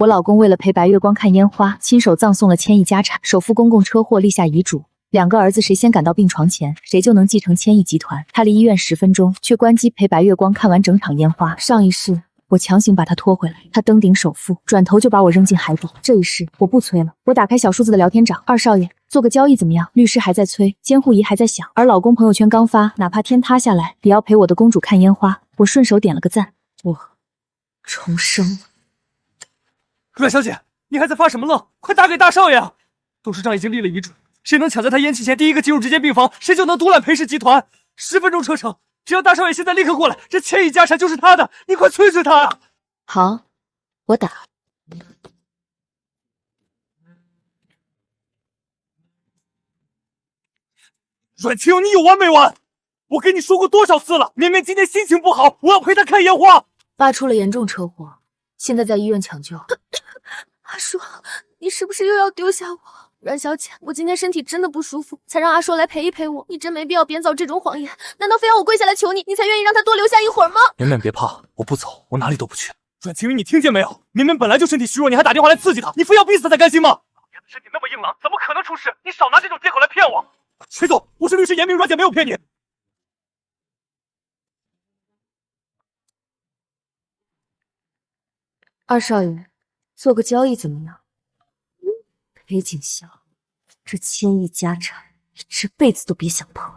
我老公为了陪白月光看烟花，亲手葬送了千亿家产，首付公公车祸立下遗嘱。2个儿子谁先赶到病床前，谁就能继承千亿集团。他离医院10分钟，却关机陪白月光看完整场烟花。上一世我强行把他拖回来，他登顶首富，转头就把我扔进海底。这一世我不催了，我打开小数字的聊天掌，2少爷做个交易怎么样？律师还在催，监护仪还在响，而老公朋友圈刚发，哪怕天塌下来也要陪我的公主看烟花。我顺手点了个赞，我重生了。阮小姐，你还在发什么愣？快打给大少爷啊！董事长已经立了遗嘱。谁能抢在他咽气前第一个进入这间病房，谁就能独揽裴氏集团。10分钟车程，只要大少爷现在立刻过来，这千亿家产就是他的。你快催催他啊！好，我打。阮清友，你有完没完？我跟你说过多少次了，绵绵今天心情不好，我要陪她看烟花。爸出了严重车祸，现在在医院抢救。阿硕，你是不是又要丢下我？阮小姐，我今天身体真的不舒服，才让阿硕来陪一陪我。你真没必要编造这种谎言，难道非要我跪下来求你，你才愿意让他多留下一会儿吗？绵绵别怕，我不走，我哪里都不去。阮晴雨，你听见没有？绵绵本来就身体虚弱，你还打电话来刺激他，你非要逼死他才甘心吗？老爷子身体那么硬朗，怎么可能出事？你少拿这种借口来骗我。裴总，我是律师严明，阮姐没有骗你。2少爷，做个交易怎么样？裴景霄，这千亿家产，你这辈子都别想碰。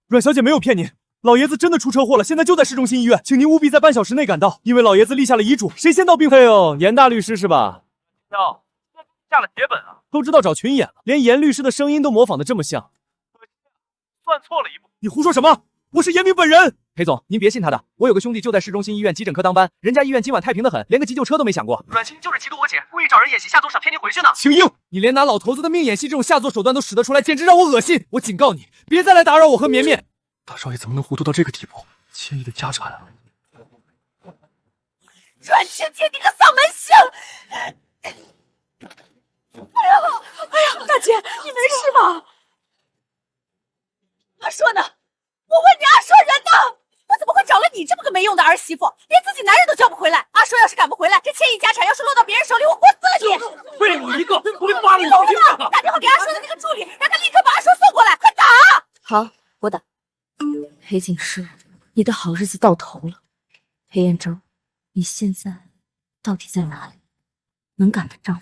阮小姐没有骗您，老爷子真的出车祸了，现在就在市中心医院，请您务必在半小时内赶到，因为老爷子立下了遗嘱，谁先到病房？哎呦，严大律师是吧？哟，下了血本啊，都知道找群演了，连严律师的声音都模仿的这么像，算错了一步。你胡说什么？我是严明本人。裴总，您别信他的，我有个兄弟就在市中心医院急诊科当班，人家医院今晚太平的很，连个急救车都没想过。阮清就是嫉妒我姐，故意找人演戏下作，想骗您回去呢。请缨，你连拿老头子的命演戏这种下作手段都使得出来，简直让我恶心！我警告你，别再来打扰我和绵绵。大少爷怎么能糊涂到这个地步？千亿的家产啊！阮清姐，你个丧门星！哎呀，大姐，你没事吧？阿硕呢？我问你，阿硕人呢？我怎么会找了你这么个没用的儿媳妇，连自己男人都叫不回来？阿硕要是赶不回来，这千亿家产要是落到别人手里，我活死了你！为了你一个，我给扒了你老大，打电话给阿硕的那个助理，让他立刻把阿硕送过来，快打！好，我打。裴景师，你的好日子到头了。裴彦周，你现在到底在哪里？能赶得上吗？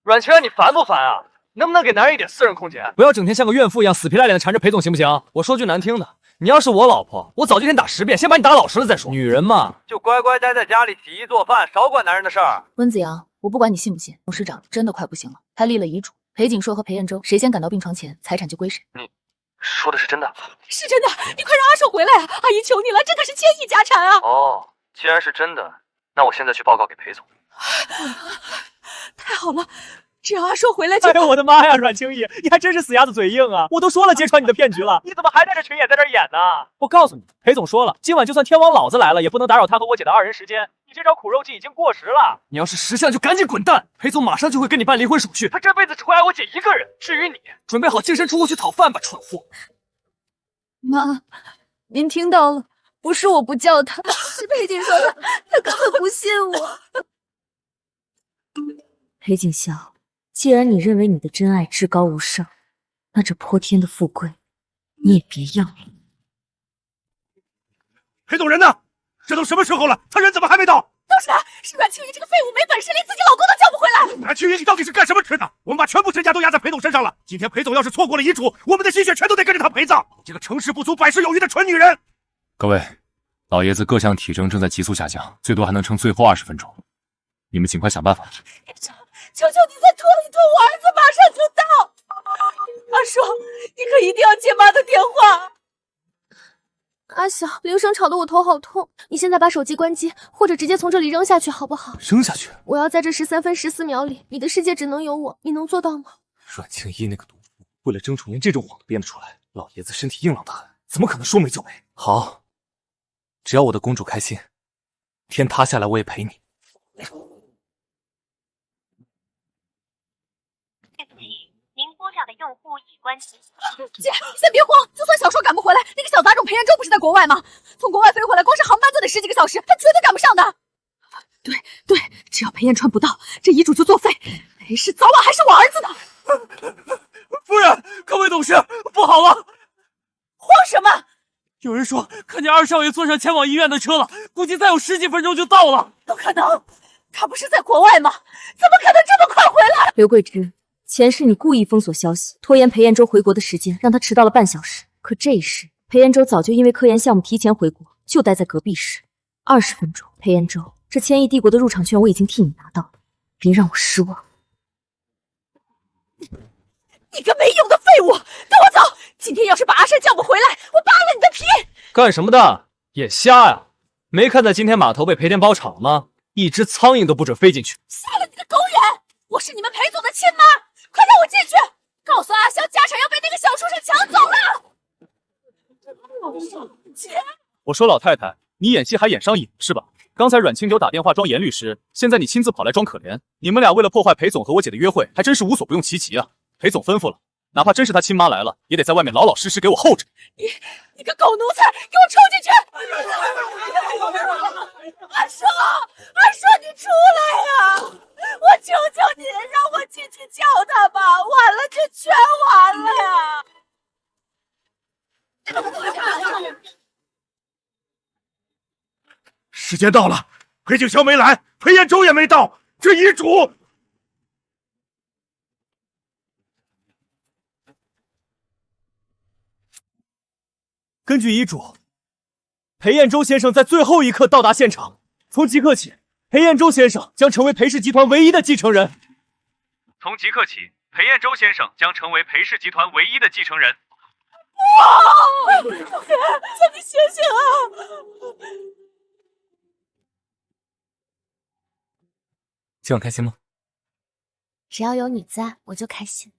阮晴，你烦不烦啊？能不能给男人一点私人空间？不要整天像个怨妇一样死皮赖脸的缠着裴总，行不行？我说句难听的，你要是我老婆，我早就先打10遍，先把你打老实了再说。女人嘛，就乖乖待在家里洗衣做饭，少管男人的事儿。温子阳，我不管你信不信，董事长真的快不行了，他立了遗嘱，裴景硕和裴彦周谁先赶到病床前，财产就归谁。你说的是真的？是真的，你快让阿硕回来啊！阿姨求你了，这可是千亿家产啊！哦，既然是真的，那我现在去报告给裴总。太好了，只要阿硕回来就……哎呦我的妈呀，阮清逸，你还真是死鸭子嘴硬啊！我都说了揭穿你的骗局了，你怎么还带着群演在这儿演呢？我告诉你，裴总说了，今晚就算天王老子来了，也不能打扰他和我姐的2人时间。你这招苦肉计已经过时了，你要是识相就赶紧滚蛋！裴总马上就会跟你办离婚手续，他这辈子只会爱我姐一个人。至于你，准备好净身出户去讨饭吧，蠢货！妈，您听到了，不是我不叫他，是裴景说他根本不信我。裴景霄，既然你认为你的真爱至高无上，那这泼天的富贵你也别要了。裴总人呢？这都什么时候了，他人怎么还没到？都是他，是阮清宇这个废物，没本事，连自己老公都叫不回来。阮清宇，你到底是干什么吃的？我们把全部身家都压在裴总身上了。今天裴总要是错过了遗嘱，我们的心血全都得跟着他陪葬。你这个成事不足败事有余的蠢女人！各位，老爷子各项体征正在急速下降，最多还能撑最后20分钟，你们尽快想办法。求求你再拖一拖，我儿子马上就到。阿硕，你可一定要接妈的电话。阿晓，铃声吵得我头好痛，你现在把手机关机，或者直接从这里扔下去，好不好？扔下去？我要在这13分14秒里，你的世界只能有我，你能做到吗？阮清逸那个毒妇，为了争宠，连这种谎都编得出来。老爷子身体硬朗得很，怎么可能说没就没？好，只要我的公主开心，天塌下来我也陪你。您拨打的用户已关机。姐，你先别慌，就算小硕赶不回来，那个小杂种裴彦周不是在国外吗？从国外飞回来，光是航班就得10几个小时，他绝对赶不上的。对，只要裴彦川不到，这遗嘱就作废，裴氏早晚还是我儿子的。夫人，各位董事，不好了！慌什么？有人说看见二少爷坐上前往医院的车了，估计再有10几分钟就到了。不可能，他不是在国外吗？怎么可能这么快回来？刘桂芝，前世你故意封锁消息，拖延裴彦州回国的时间，让他迟到了半小时。可这一世，裴彦州早就因为科研项目提前回国，就待在隔壁市。20分钟，裴彦州，这千亿帝国的入场券我已经替你拿到了，别让我失望。你个没用的废物！跟我走！今天要是把阿山叫不回来，我扒了你的皮！干什么的？眼瞎呀！没看在今天码头被裴天包场吗？一只苍蝇都不准飞进去！杀了你个狗眼！我是你们裴总的亲妈，快让我进去！告诉阿香，家产要被那个小畜生抢走了！姐，我说老太太，你演戏还演上瘾是吧？刚才阮清九打电话装严律师，现在你亲自跑来装可怜，你们俩为了破坏裴总和我姐的约会，还真是无所不用其极啊！裴总吩咐了，哪怕真是他亲妈来了，也得在外面老老实实给我候着。你个狗奴才，给我冲进去！阿叔，你出来呀！我求求你，让我进去叫他吧，完了就全完了呀！时间到了，裴景霄没来，裴彦州也没到，这遗嘱……根据遗嘱，裴彦州先生在最后一刻到达现场。从即刻起，裴彦州先生将成为裴氏集团唯一的继承人。从即刻起，裴彦州先生将成为裴氏集团唯一的继承人。哇！求你醒醒啊！今晚开心吗？只要有你在，我就开心。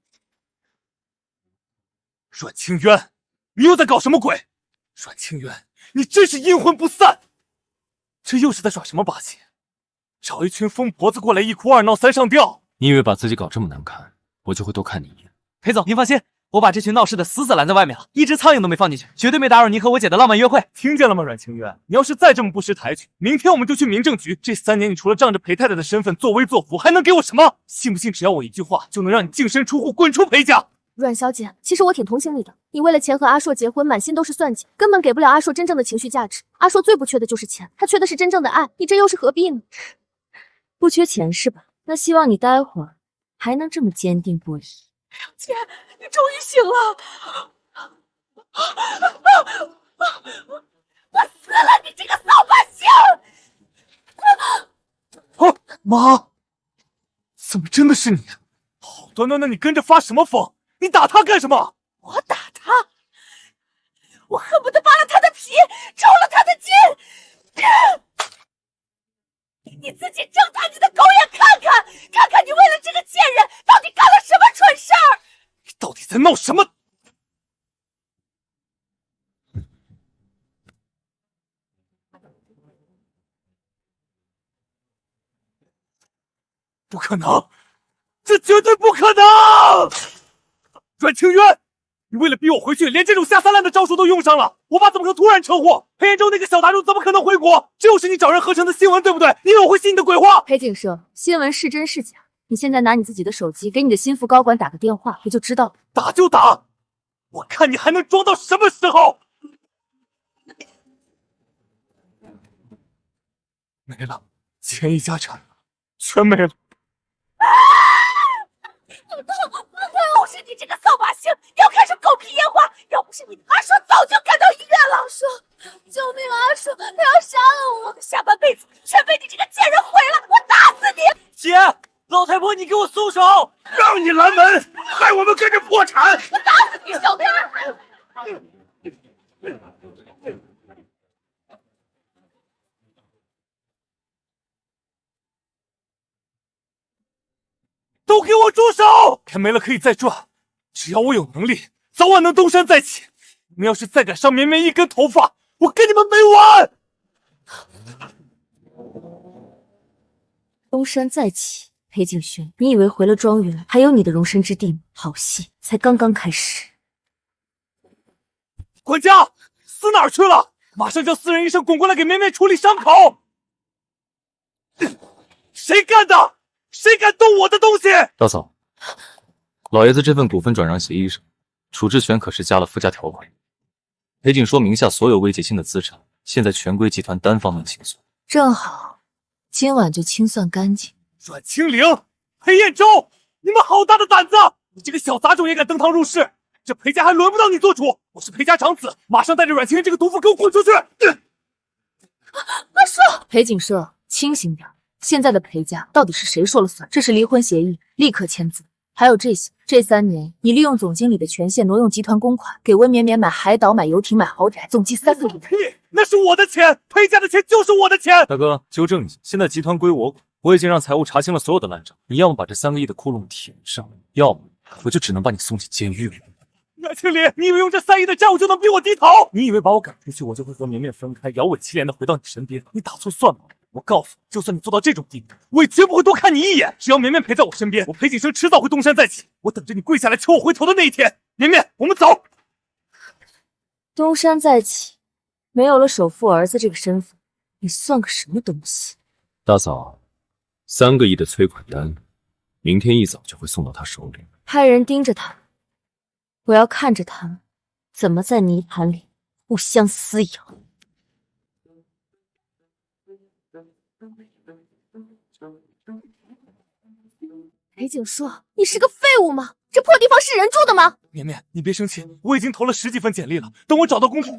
阮清渊，你又在搞什么鬼？阮清渊，你真是阴魂不散！这又是在耍什么把戏？找一群疯婆子过来，一哭二闹三上吊。你以为把自己搞这么难看，我就会多看你一眼？裴总，您放心，我把这群闹事的死拦在外面了，一只苍蝇都没放进去，绝对没打扰您和我姐的浪漫约会。听见了吗，阮清渊？你要是再这么不识抬举，明天我们就去民政局。这3年，你除了仗着裴太太的身份作威作福，还能给我什么？信不信只要我一句话，就能让你净身出户，滚出裴家？阮小姐，其实我挺同情你的。你为了钱和阿硕结婚，满心都是算计，根本给不了阿硕真正的情绪价值。阿硕最不缺的就是钱，他缺的是真正的爱。你这又是何必呢？不缺钱是吧？那希望你待会儿还能这么坚定不移。姐，你终于醒了！我死了！你这个扫把星！哦，妈，怎么真的是你？好端端的你跟着发什么疯？你打他干什么？我打他，我恨不得扒了他的皮，抽了他的筋。你自己睁大你的狗眼看看，看看你为了这个贱人到底干了什么蠢事儿！你到底在闹什么？不可能，这绝对不可能！阮清渊，你为了逼我回去，连这种下三滥的招数都用上了。我爸怎么可能突然车祸？裴彦州那个小杂种怎么可能回国？这又是你找人合成的新闻，对不对？你以为我会信你的鬼话？裴景社，新闻是真是假？你现在拿你自己的手机给你的心腹高管打个电话，不就知道了？打就打，我看你还能装到什么时候？没了，钱一家产全没了。都是你这个扫把星，要开出狗屁烟花！要不是你，阿硕早就赶到医院了。阿硕，救命啊！阿硕，他要杀了我！我的下半辈子全被你这个贱人毁了！我打死你！姐，老太婆，你给我松手！让你拦门，害我们跟着破产！我打死你，小天！都给我住手！钱没了可以再赚，只要我有能力，早晚能东山再起。你们要是再敢伤绵绵一根头发，我跟你们没完！东山再起，裴景轩，你以为回了庄园还有你的容身之地吗？好戏才刚刚开始。管家，死哪儿去了？马上叫私人医生滚过来给绵绵处理伤口。谁干的？谁敢动我的东西？大嫂，老爷子这份股份转让协议上，处置权可是加了附加条款。裴景说名下所有未结清的资产，现在全归集团单方面清算。正好，今晚就清算干净。阮清灵、裴彦周，你们好大的胆子！你这个小杂种也敢登堂入室，这裴家还轮不到你做主！我是裴家长子，马上带着阮清灵这个毒妇给我滚出去！阿叔，裴景社，清醒点。现在的裴家到底是谁说了算？这是离婚协议，立刻签字。还有这些，这3年你利用总经理的权限挪用集团公款，给温绵绵买海岛、买游艇、买豪宅，总计3个亿。屁！那是我的钱，裴家的钱就是我的钱。大哥，纠正一下，现在集团归我管，我已经让财务查清了所有的烂账，你要么把这3个亿的窟窿填上，要么我就只能把你送进监狱了。阮清灵，你以为用这3亿的债务就能逼我低头？你以为把我赶出去，我就会和绵绵分开，摇尾乞怜的回到你身边？你打错算盘。我告诉你，就算你做到这种地步，我也绝不会多看你一眼。只要绵绵陪在我身边，我裴景生迟早会东山再起。我等着你跪下来求我回头的那一天。绵绵，我们走。东山再起，没有了首富儿子这个身份，你算个什么东西？大嫂，3个亿的催款单，明天一早就会送到他手里。派人盯着他们，我要看着他们怎么在泥潭里互相撕咬。裴景说：“你是个废物吗？这破地方是人住的吗？”绵绵，你别生气，我已经投了10几份简历了，等我找到工作。你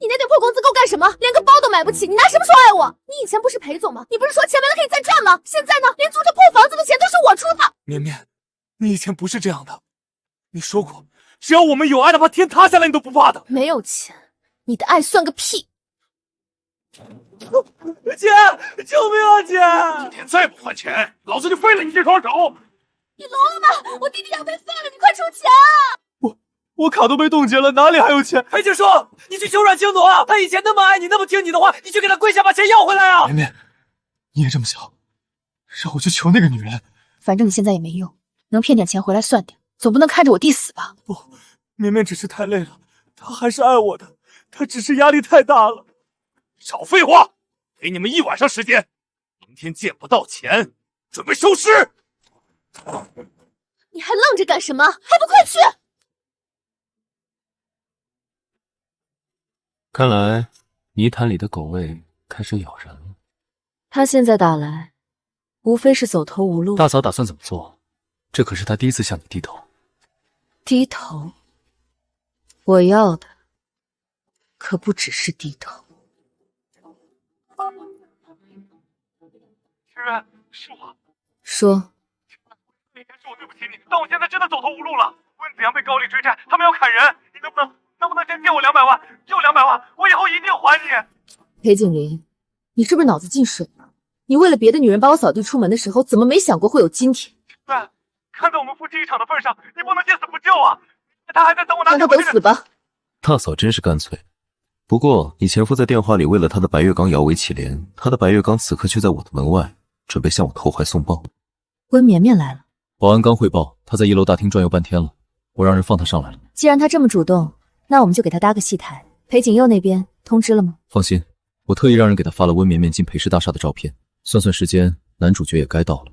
那点破工资够干什么？连个包都买不起，你拿什么说爱我？你以前不是裴总吗？你不是说钱没了可以再赚吗？现在呢，连租这破房子的钱都是我出的。绵绵，你以前不是这样的，你说过，只要我们有爱，哪怕天塌下来你都不怕的。没有钱，你的爱算个屁！姐，救命啊！姐，今天再不还钱，老子就废了你这双手！你聋了吗？我弟弟要被废了，你快出钱啊！我卡都被冻结了，哪里还有钱？裴景说，你去求阮清朵啊！他以前那么爱你，那么听你的话，你去给他跪下把钱要回来啊！绵绵，你也这么想，让我去求那个女人？反正你现在也没用，能骗点钱回来算点，总不能看着我弟死吧？不，绵绵只是太累了，她还是爱我的，她只是压力太大了。少废话，给你们1晚上时间，明天见不到钱，准备收尸！你还愣着干什么？还不快去！看来泥潭里的狗味开始咬人了。他现在打来，无非是走投无路。大嫂打算怎么做？这可是他第一次向你低头。低头，我要的可不只是低头。诗渊，是我。说，那天是我对不起你，但我现在真的走投无路了。温子阳被高丽追债，他们要砍人，你能不能先借我200万？就200万，我以后一定还你。裴景林，你是不是脑子进水了？你为了别的女人把我扫地出门的时候，怎么没想过会有今天？爸，看在我们夫妻一场的份上，你不能见死不救啊！他还在等我拿让他回去。等死吧！大嫂真是干脆。不过你前夫在电话里为了他的白月刚摇尾乞怜，他的白月刚此刻却在我的门外，准备向我投怀送抱。温绵绵来了，保安刚汇报，他在1楼大厅转悠半天了，我让人放他上来了。既然他这么主动，那我们就给他搭个戏台。裴景佑那边通知了吗？放心，我特意让人给他发了温绵绵进裴氏大厦的照片。算算时间，男主角也该到了。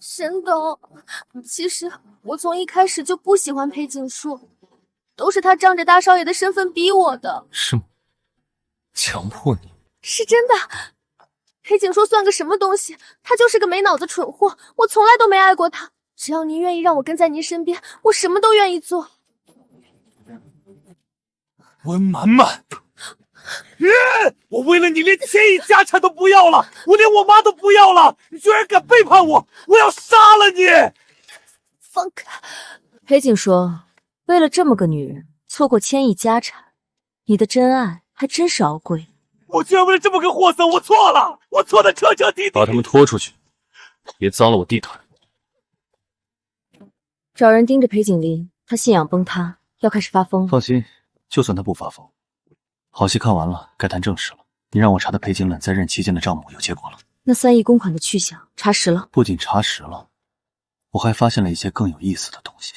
沈董，其实我从一开始就不喜欢裴景树，都是他仗着大少爷的身份逼我的。是吗？强迫你？是真的。裴景说算个什么东西，他就是个没脑子蠢货，我从来都没爱过他。只要您愿意让我跟在您身边，我什么都愿意做。温满满，我为了你连1000亿家产都不要了，我连我妈都不要了，你居然敢背叛我，我要杀了你！放开！裴景说，为了这么个女人，错过1000亿家产，你的真爱还真是熬贵。我居然为了这么个货色，我错了，我错的彻彻底底。把他们拖出去，别脏了我地毯。找人盯着裴景林，他信仰崩塌，要开始发疯了。放心，就算他不发疯，好戏看完了，该谈正事了。你让我查的裴景冷在任期间的账目有结果了？那3亿公款的去向查实了？不仅查实了，我还发现了一些更有意思的东西。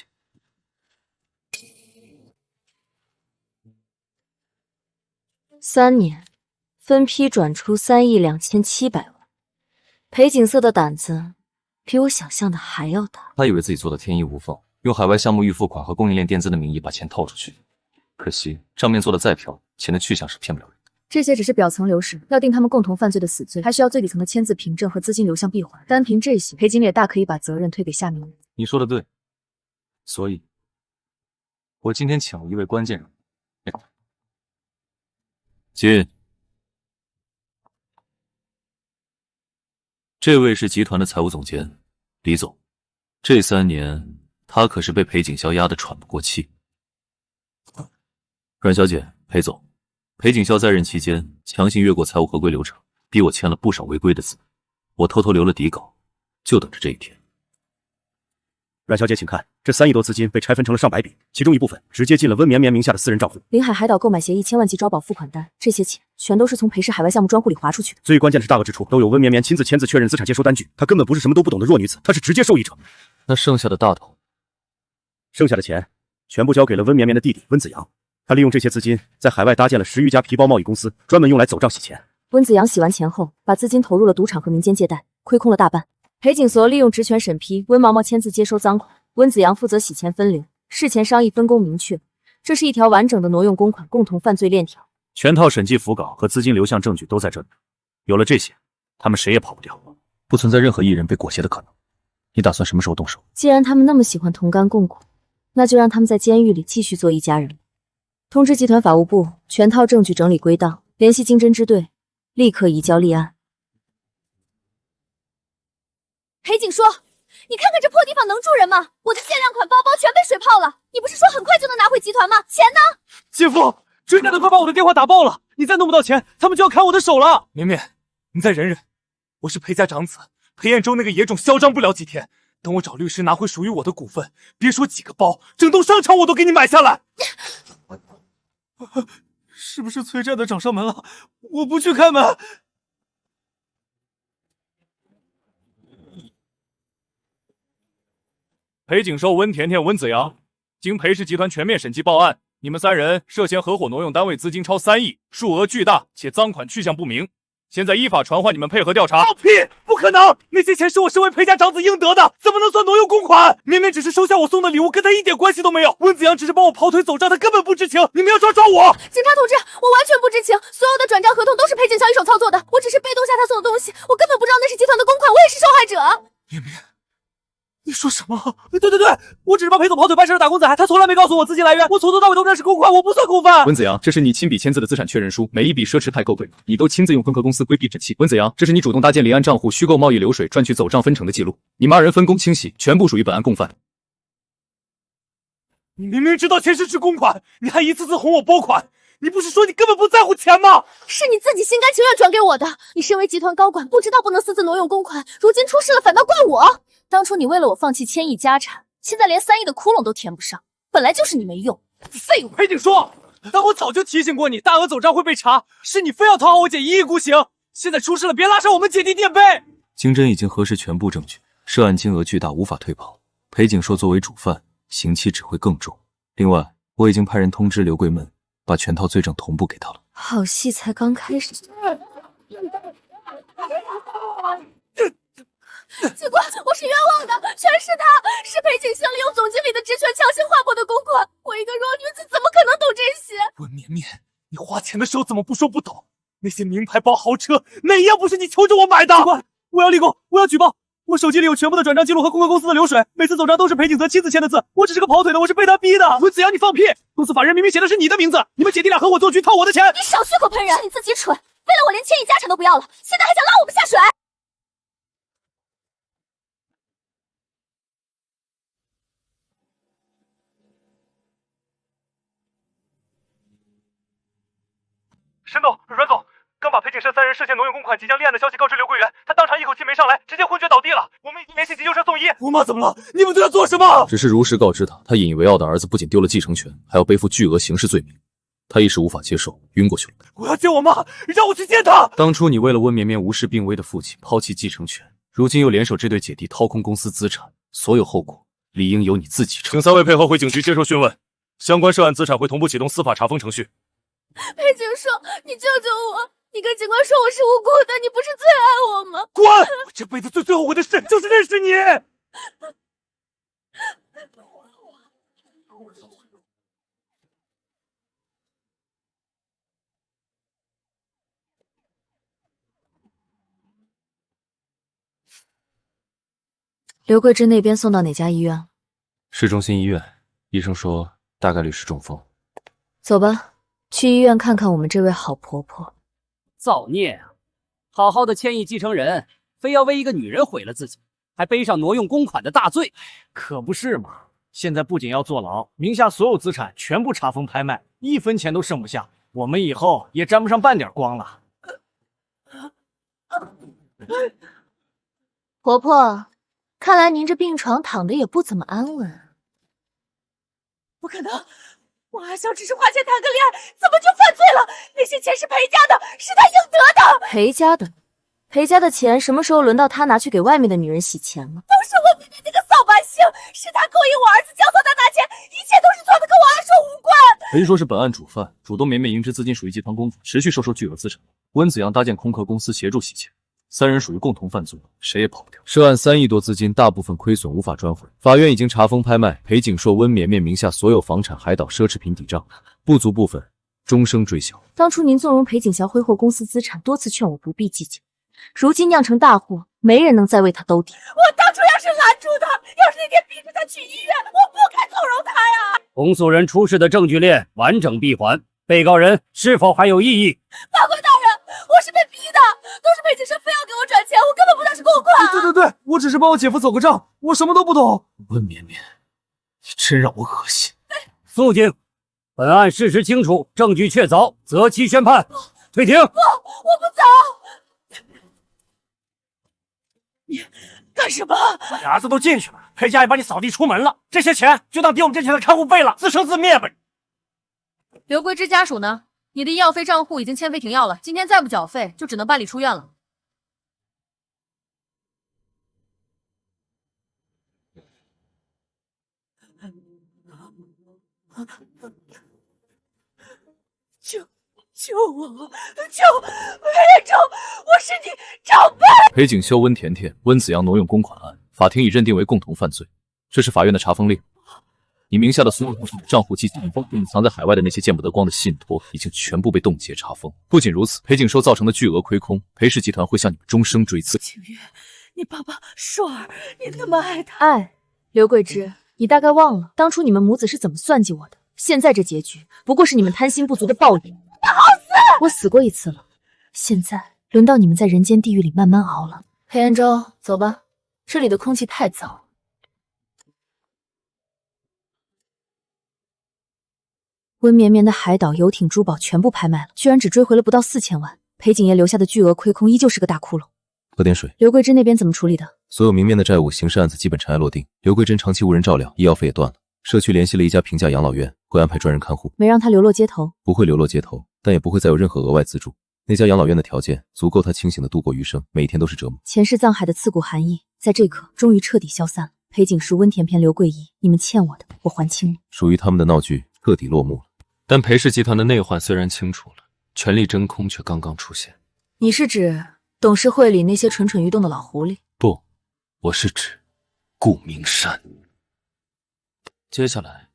3年，分批转出3亿2700万。裴景色的胆子比我想象的还要大。他以为自己做的天衣无缝，用海外项目预付款和供应链垫资的名义把钱套出去。可惜账面做的再漂亮，钱的去向是骗不了人的。这些只是表层流水，要定他们共同犯罪的死罪，还需要最底层的签字凭证和资金流向闭环。单凭这些，裴经理也大可以把责任推给下面人。你说的对，所以，我今天请了一位关键人物。进。这位是集团的财务总监李总，这3年他可是被裴景霄压得喘不过气。阮小姐，裴总，裴景霄在任期间强行越过财务合规流程，逼我签了不少违规的字，我偷偷留了底稿，就等着这一天。阮小姐，请看，这3亿多资金被拆分成了上百笔，其中一部分直接进了温绵绵名下的私人账户。临海海岛购买协议1000万级招保付款单，这些钱全都是从裴氏海外项目专户里划出去的。最关键的是大额支出都有温绵绵亲自签字确认资产接收单据，她根本不是什么都不懂的弱女子，她是直接受益者。那剩下的大头，剩下的钱全部交给了温绵绵的弟弟温子阳，他利用这些资金在海外搭建了10余家皮包贸易公司，专门用来走账洗钱。温子阳洗完钱后，把资金投入了赌场和民间借贷，亏空了大半。裴景所利用职权审批，温毛毛签字接收赃款，温子阳负责洗钱分流，事前商议分工明确，这是一条完整的挪用公款共同犯罪链条。全套审计符稿和资金流向证据都在这里，有了这些，他们谁也跑不掉，不存在任何一人被裹挟的可能。你打算什么时候动手？既然他们那么喜欢同甘共苦，那就让他们在监狱里继续做一家人。通知集团法务部，全套证据整理归档，联系经侦支队，立刻移交立案。裴景说，你看看这破地方能住人吗？我的限量款包包全被水泡了，你不是说很快就能拿回集团吗？钱呢？姐夫，追债的快把我的电话打爆了，你再弄不到钱，他们就要砍我的手了。绵绵，你再忍忍，我是裴家长子，裴彦州那个野种嚣张不了几天，等我找律师拿回属于我的股份，别说几个包，整栋商场我都给你买下来。是不是催债的找上门了？我不去开门。裴景寿、温甜甜、温子阳，经裴氏集团全面审计报案，你们3人涉嫌合伙挪用单位资金超3亿，数额巨大，且赃款去向不明。现在依法传唤你们配合调查。放屁！不可能！那些钱是我身为裴家长子应得的，怎么能算挪用公款？绵绵只是收下我送的礼物，跟他一点关系都没有。温子阳只是帮我跑腿走账，他根本不知情。你们要抓我！警察同志，我完全不知情，所有的转账合同都是裴景霄一手操作的，我只是被动下他送的东西，我根本不知道那是集团的公款，我也是受害者。绵绵，你说什么？对，我只是帮裴总跑腿办事的打工仔，他从来没告诉我资金来源，我从头到尾都认识公款，我不算共犯。温子阳，这是你亲笔签字的资产确认书，每一笔奢侈太够贵，你都亲自用分合公司规避整齐。温子阳，这是你主动搭建离岸账户，虚构贸易流水，赚取走账分成的记录，你们2人分工清晰，全部属于本案共犯。你明明知道钱是公款，你还一次次哄我拨款，你不是说你根本不在乎钱吗？是你自己心甘情愿转给我的，你身为集团高管，不知道不能私自挪用公款，如今出事了反倒怪我。当初你为了我放弃1000亿家产，现在连3亿的窟窿都填不上，本来就是你没用，废物！裴景说，但我早就提醒过你，大额走账会被查，是你非要讨好我姐一意孤行。现在出事了，别拉上我们姐弟垫背。经侦已经核实全部证据，涉案金额巨大，无法退跑。裴景硕作为主犯，刑期只会更重。另外，我已经派人通知刘桂闷，把全套罪证同步给他了。好戏才刚开始。警官，我是冤枉的，全是他，是裴景霄利用总经理的职权强行划拨的公款，我一个弱女子怎么可能懂这些？温绵绵，你花钱的时候怎么不说不懂？那些名牌包、豪车，哪一样不是你求着我买的？警官，我要立功，我要举报！我手机里有全部的转账记录和公关公司的流水，每次走账都是裴景泽亲自签的字，我只是个跑腿的，我是被他逼的。温子阳，你放屁！公司法人明明写的是你的名字，你们姐弟俩合伙做局，套我的钱。你少血口喷人！是你自己蠢，为了我连1000亿家产都不要了，现在还想拉我们下水？沈总、阮总刚把裴景山3人涉嫌挪用公款、即将立案的消息告知刘桂元，他当场一口气没上来，直接昏厥倒地了。我们已经联系急救车送医。姑妈怎么了？你们对他做什么？只是如实告知他，他引以为傲的儿子不仅丢了继承权，还要背负巨额刑事罪名，他一时无法接受，晕过去了。我要见我妈，让我去见她。当初你为了温绵绵无事病危的父亲抛弃继承权，如今又联手这对姐弟掏空公司资产，所有后果理应由你自己承担。请3位配合回警局接受讯问，相关涉案资产会同步启动司法查封程序。裴景硕，你救救我！你跟警官说我是无辜的，你不是最爱我吗？滚！我这辈子最后悔的事就是认识你。刘桂芝那边送到哪家医院了？市中心医院，医生说大概率是中风。走吧，去医院看看我们这位好婆婆。造孽啊！好好的千亿继承人，非要为一个女人毁了自己，还背上挪用公款的大罪。可不是嘛！现在不仅要坐牢，名下所有资产全部查封拍卖，1分钱都剩不下，我们以后也沾不上半点光了。婆婆，看来您这病床躺得也不怎么安稳。不可能，我阿萧只是花钱谈个恋爱，怎么就犯罪了？那些钱是裴家的，是他应得的。裴家的，裴家的钱什么时候轮到他拿去给外面的女人洗钱了？都是我妹妹那个扫把星，是他勾引我儿子，教唆他拿钱，一切都是错的，跟我阿寿无关。裴说是本案主犯，主动绵绵盈支资金属于集团公款，持续收受巨额资产。温子阳搭建空壳公司协助洗钱。3人属于共同犯罪，谁也跑不掉。涉案3亿多资金，大部分亏损无法赚回。法院已经查封拍卖裴景硕、温绵绵名下所有房产、海岛、奢侈品抵账，不足部分终生追缴。当初您纵容裴景祥挥霍公司资产，多次劝我不必计较，如今酿成大祸，没人能再为他兜底。我当初要是拦住他，要是那天逼着他去医院，我不该纵容他呀。公诉人出示的证据链完整闭环，被告人是否还有异议？法官大人，我是被逼的，都是裴景生非要给我转钱，我根本不知道是公款。对，我只是帮我姐夫走个账，我什么都不懂。温绵绵，你真让我恶心。肃静，本案事实清楚，证据确凿，择期宣判。退庭。我不走。你干什么？你儿子都进去了，裴家也把你扫地出门了，这些钱就当抵我们之前的看护费了，自生自灭吧。刘桂芝家属呢？你的医药费账户已经签费停药了，今天再不缴费，就只能办理出院了。救我！裴仲，我是你长辈。裴景修、温甜甜、温子阳挪用公款案，法庭已认定为共同犯罪。这是法院的查封令。你名下的所有账户及隐藏在海外的那些见不得光的信托，已经全部被冻结查封。不仅如此，裴景寿造成的巨额亏空，裴氏集团会向你们终生追责。景月，你爸爸硕儿，你那么爱他。爱刘桂芝，你大概忘了当初你们母子是怎么算计我的。现在这结局，不过是你们贪心不足的报应。好死！我死过一次了，现在轮到你们在人间地狱里慢慢熬了。裴安州，走吧，这里的空气太糟。温绵绵的海岛、游艇、珠宝全部拍卖了，居然只追回了不到4000万。裴景爷留下的巨额亏空依旧是个大窟窿。喝点水。刘桂芝那边怎么处理的？所有明面的债务、刑事案子基本尘埃落定。刘桂珍长期无人照料，医药费也断了。社区联系了一家平价养老院，会安排专人看护。没让他流落街头？不会流落街头，但也不会再有任何额外资助。那家养老院的条件足够他清醒的度过余生，每一天都是折磨。前世藏海的刺骨寒意，在这一刻终于彻底消散了。裴景树、温甜甜、刘桂姨，你们欠我的，我还清了。属于他们的闹剧彻底落幕了。但裴氏集团的内患虽然清楚了，权力真空却刚刚出现。你是指董事会里那些蠢蠢欲动的老狐狸？不，我是指顾明山。接下来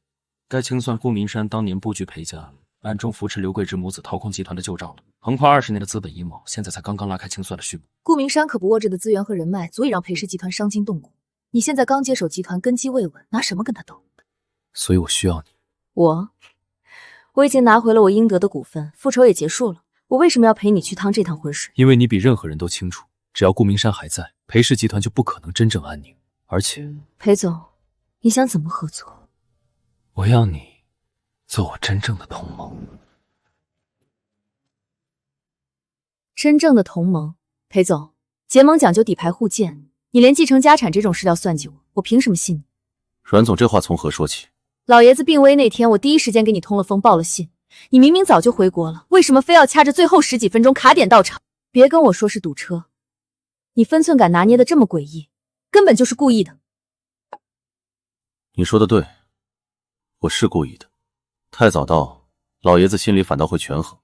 该清算顾明山当年布局裴家，暗中扶持刘桂芝母子掏空集团的旧账了。横跨20年的资本阴谋，现在才刚刚拉开清算的序幕。顾明山可不握着的资源和人脉，足以让裴氏集团伤筋动骨。你现在刚接手集团，根基未稳，拿什么跟他斗？所以我需要你。我已经拿回了我应得的股份，复仇也结束了。我为什么要陪你去趟这趟浑水？因为你比任何人都清楚，只要顾明山还在，裴氏集团就不可能真正安宁。而且，裴总，你想怎么合作？我要你做我真正的同盟。真正的同盟？裴总，结盟讲究底牌互鉴，你连继承家产这种事要算计我，我凭什么信你？阮总，这话从何说起？老爷子病危那天，我第一时间给你通了风，报了信。你明明早就回国了，为什么非要掐着最后10几分钟卡点到场？别跟我说是堵车，你分寸感拿捏的这么诡异，根本就是故意的。你说的对，我是故意的。太早到，老爷子心里反倒会权衡，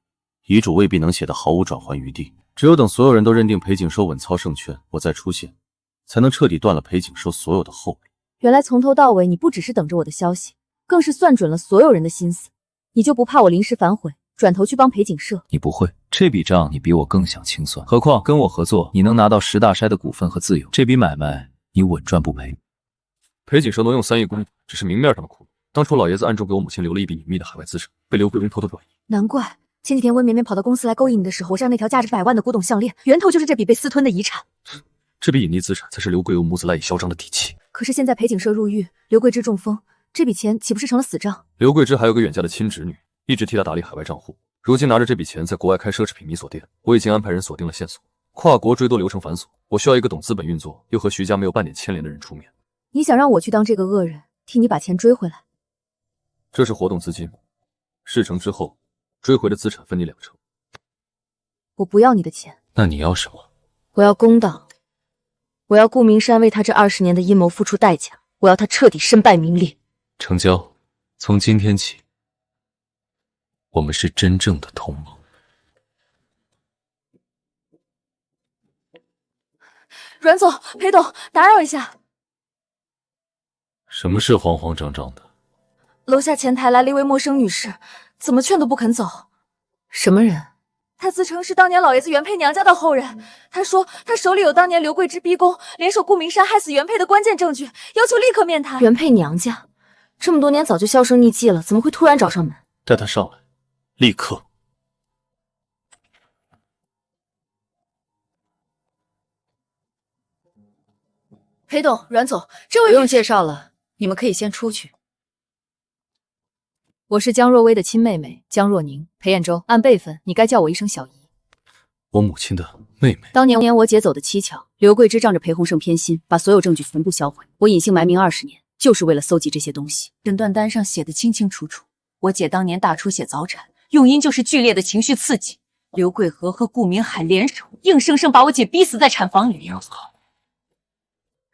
遗嘱未必能写得毫无转圜余地，只有等所有人都认定裴景寿稳操胜券，我再出现，才能彻底断了裴景寿所有的后路。原来从头到尾你不只是等着我的消息，更是算准了所有人的心思。你就不怕我临时反悔，转头去帮裴景社？你不会，这笔账你比我更想清算。何况跟我合作，你能拿到10大筛的股份和自由，这笔买卖你稳赚不赔。裴景社挪用3亿公款，只是明面上的窟窿。当初老爷子暗中给我母亲留了一笔隐秘的海外资产，被刘桂荣偷偷转移。难怪前几天温绵绵跑到公司来勾引你的时候，我上那条价值100万的古董项链，源头就是这笔被私吞的遗产。这笔隐匿资产才是刘桂荣母子赖以嚣张的底气。可是现在裴景社入狱，刘桂芝中风，这笔钱岂不是成了死账？刘桂芝还有个远嫁的亲侄女，一直替她打理海外账户。如今拿着这笔钱在国外开奢侈品米锁店，我已经安排人锁定了线索。跨国追多流程繁琐，我需要一个懂资本运作又和徐家没有半点牵连的人出面。你想让我去当这个恶人，替你把钱追回来？这是活动资金，事成之后追回的资产分你2成。我不要你的钱。那你要什么？我要公道。我要顾明山为他这20年的阴谋付出代价，我要他彻底身败名裂。成交。从今天起，我们是真正的同盟。阮总、裴董，打扰一下。什么事慌慌张张的？楼下前台来了一位陌生女士，怎么劝都不肯走。什么人？她自称是当年老爷子原配娘家的后人。她说她手里有当年刘桂芝逼宫，联手顾明山害死原配的关键证据，要求立刻面谈。原配娘家这么多年早就销声匿迹了，怎么会突然找上门？带他上来，立刻。裴董、阮总，这位不用介绍了，你们可以先出去。我是江若薇的亲妹妹江若宁，裴彦周，按辈分你该叫我一声小姨。我母亲的妹妹。当年我姐走的蹊跷，刘桂芝仗着裴洪胜偏心，把所有证据全部销毁。我隐姓埋名20年，就是为了搜集这些东西。诊断单上写的清清楚楚，我姐当年大出血早产，用因就是剧烈的情绪刺激。刘桂和和顾明海联手，硬生生把我姐逼死在产房里。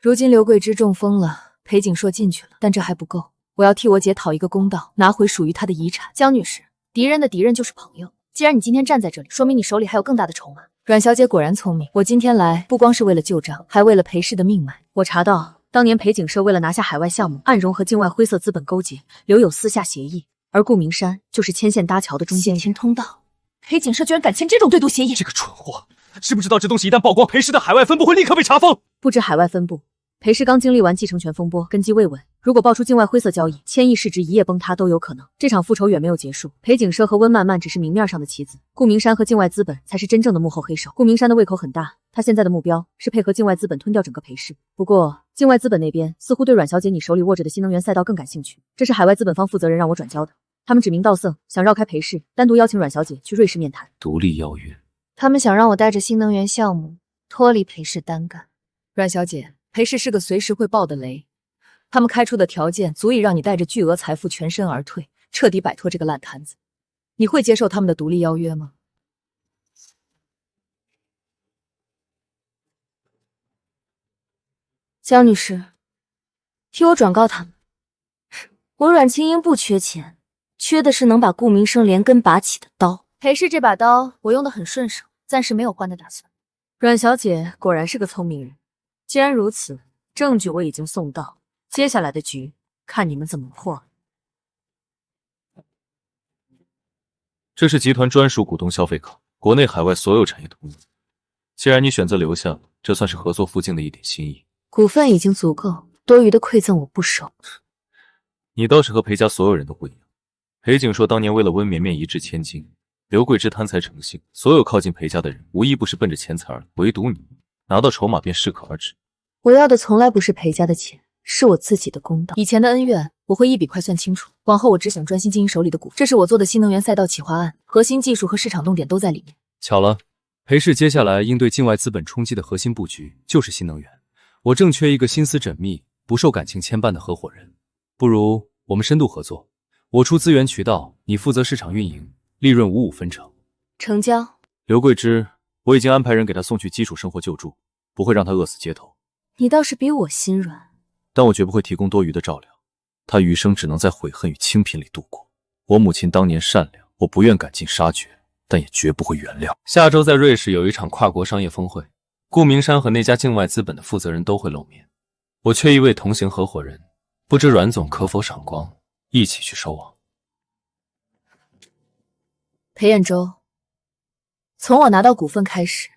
如今刘桂芝中风了，裴景硕进去了，但这还不够。我要替我姐讨一个公道，拿回属于她的遗产。江女士，敌人的敌人就是朋友。既然你今天站在这里，说明你手里还有更大的筹码。阮小姐果然聪明，我今天来不光是为了旧账，还为了裴氏的命脉。我查到，当年裴景社为了拿下海外项目，暗中和境外灰色资本勾结，留有私下协议，而顾明山就是牵线搭桥的中间人。牵通道，裴景社居然敢签这种对赌协议！这个蠢货，知不知道这东西一旦曝光，裴氏的海外分部会立刻被查封？不止海外分部。裴氏刚经历完继承权风波，根基未稳，如果爆出境外灰色交易，千亿市值一夜崩塌都有可能。这场复仇远没有结束，裴景社和温漫漫只是明面上的棋子，顾明山和境外资本才是真正的幕后黑手。顾明山的胃口很大，他现在的目标是配合境外资本吞掉整个裴氏。不过，境外资本那边似乎对阮小姐你手里握着的新能源赛道更感兴趣，这是海外资本方负责人让我转交的。他们指名道姓，想绕开裴氏，单独邀请阮小姐去瑞士面谈。独立邀约。他们想让我带着新能源项目脱离裴氏单干。阮小姐，裴氏是个随时会爆的雷，他们开出的条件足以让你带着巨额财富全身而退，彻底摆脱这个烂摊子。你会接受他们的独立邀约吗？江女士，替我转告他们，我阮清英不缺钱，缺的是能把顾明生连根拔起的刀。裴氏这把刀我用得很顺手，暂时没有换的打算。阮小姐果然是个聪明人。既然如此，证据我已经送到，接下来的局看你们怎么破。这是集团专属股东消费卡，国内海外所有产业通用。既然你选择留下，这算是合作附近的一点心意。股份已经足够，多余的馈赠我不收。你倒是和裴家所有人都不一样。裴景硕当年为了温绵绵一掷千金，刘桂芝贪财成性，所有靠近裴家的人无一不是奔着钱财而来，唯独你拿到筹码便适可而止。我要的从来不是裴家的钱，是我自己的公道。以前的恩怨我会一笔快算清楚，往后我只想专心经营手里的股份。这是我做的新能源赛道企划案，核心技术和市场动点都在里面。巧了，裴氏接下来应对境外资本冲击的核心布局就是新能源。我正缺一个心思缜密、不受感情牵绊的合伙人，不如我们深度合作，我出资源渠道，你负责市场运营，利润55分成。成交。刘桂芝，我已经安排人给她送去基础生活救助，不会让她饿死街头。你倒是比我心软。但我绝不会提供多余的照料，她余生只能在悔恨与清贫里度过。我母亲当年善良，我不愿赶尽杀绝，但也绝不会原谅。下周在瑞士有一场跨国商业峰会，顾明山和那家境外资本的负责人都会露面，我缺一位同行合伙人，不知阮总可否赏光，一起去收网。裴彦周，从我拿到股份开始，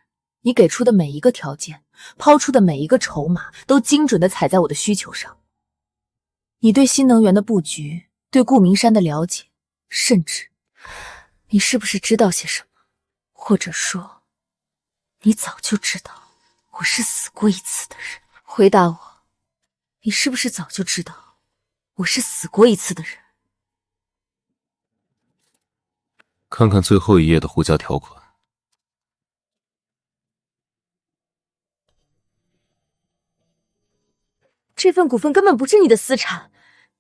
你给出的每一个条件，抛出的每一个筹码，都精准地踩在我的需求上。你对新能源的布局，对顾明山的了解，甚至你是不是知道些什么？或者说，你早就知道我是死过一次的人？回答我，你是不是早就知道我是死过一次的人？看看最后一页的互加条款。这份股份根本不是你的私产，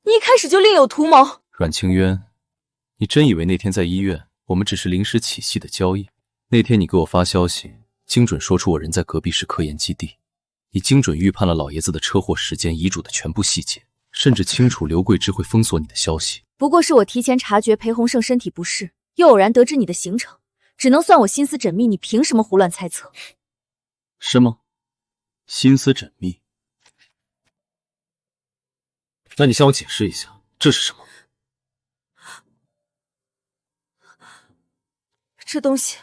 你一开始就另有图谋。阮清渊，你真以为那天在医院我们只是临时起隙的交易？那天你给我发消息，精准说出我人在隔壁市科研基地，你精准预判了老爷子的车祸时间、遗嘱的全部细节，甚至清楚刘桂芝会封锁你的消息。不过是我提前察觉裴洪胜身体不适，又偶然得知你的行程，只能算我心思缜密，你凭什么胡乱猜测？是吗？心思缜密？那你向我解释一下，这是什么？这东西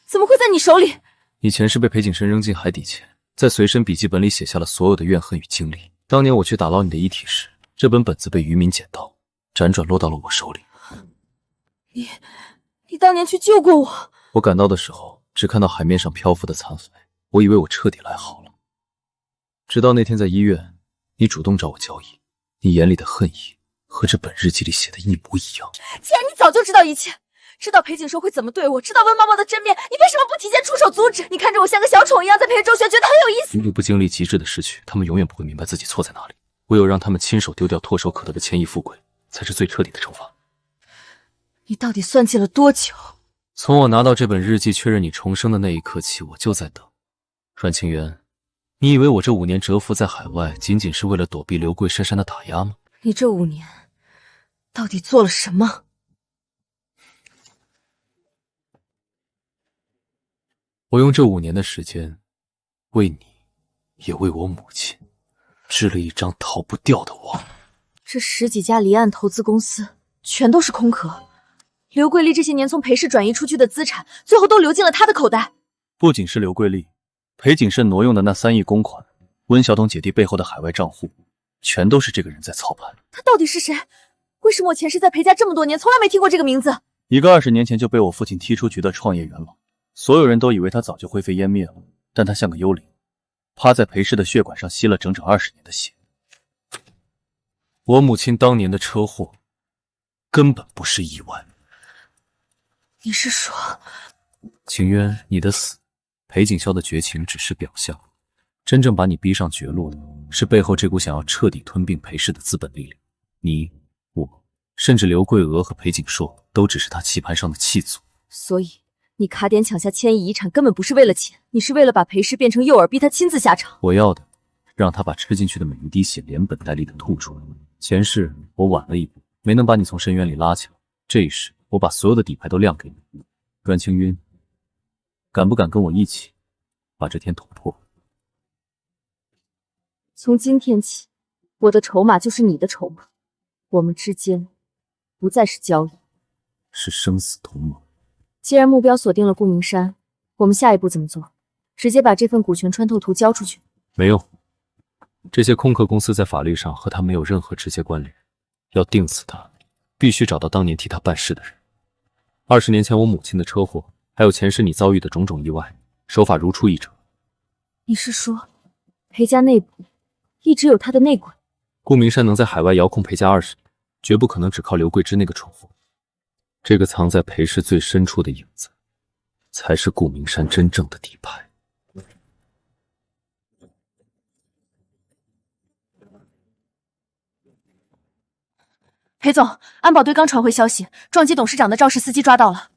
怎么会在你手里？以前是被裴景深扔进海底前，在随身笔记本里写下了所有的怨恨与经历。当年我去打捞你的遗体时，这本本子被渔民捡到，辗转落到了我手里。你当年去救过我。我赶到的时候，只看到海面上漂浮的残骸，我以为我彻底来好了。直到那天在医院，你主动找我交易，你眼里的恨意和这本日记里写的一模一样。既然你早就知道一切，知道裴景寿会怎么对我，知道温妈妈的真面，你为什么不提前出手阻止？你看着我像个小丑一样在陪着周旋，觉得很有意思。如果不经历极致的失去，他们永远不会明白自己错在哪里。唯有让他们亲手丢掉唾手可得的千亿富贵，才是最彻底的惩罚。你到底算计了多久？从我拿到这本日记确认你重生的那一刻起，我就在等。阮清源，你以为我这5年蛰伏在海外，仅仅是为了躲避刘贵珊珊的打压吗？你这5年到底做了什么？我用这5年的时间，为你，也为我母亲，织了一张逃不掉的网。这10几家离岸投资公司全都是空壳，刘桂丽这些年从裴氏转移出去的资产，最后都流进了他的口袋。不仅是刘桂丽，裴景慎挪用的那3亿公款，温晓彤姐弟背后的海外账户，全都是这个人在操盘。他到底是谁？为什么我前世在裴家这么多年，从来没听过这个名字？一个20年前就被我父亲踢出局的创业元老，所有人都以为他早就灰飞烟灭了，但他像个幽灵，趴在裴氏的血管上吸了整整20年的血。我母亲当年的车祸根本不是意外。你是说，秦渊，你的死，裴景霄的绝情只是表象，真正把你逼上绝路的是背后这股想要彻底吞并裴氏的资本力量。你、我，甚至刘桂娥和裴景硕，都只是他棋盘上的弃卒。所以你卡点抢下1000亿遗产，根本不是为了钱，你是为了把裴氏变成诱饵，逼他亲自下场。我要的，让他把吃进去的每一滴血连本带利的吐出来。前世我晚了一步，没能把你从深渊里拉起来，这一世我把所有的底牌都亮给你。阮清晕，敢不敢跟我一起把这天捅破？从今天起，我的筹码就是你的筹码，我们之间不再是交易，是生死同盟。既然目标锁定了顾明山，我们下一步怎么做？直接把这份股权穿透图交出去？没用，这些空壳公司在法律上和他没有任何直接关联。要定死他，必须找到当年替他办事的人。20年前我母亲的车祸，还有前世你遭遇的种种意外，手法如出一辙。你是说，裴家内部一直有他的内鬼？顾明山能在海外遥控裴家20年，绝不可能只靠刘桂芝那个蠢货。这个藏在裴氏最深处的影子，才是顾明山真正的底牌。裴总，安保队刚传回消息，撞击董事长的肇事司机抓到了。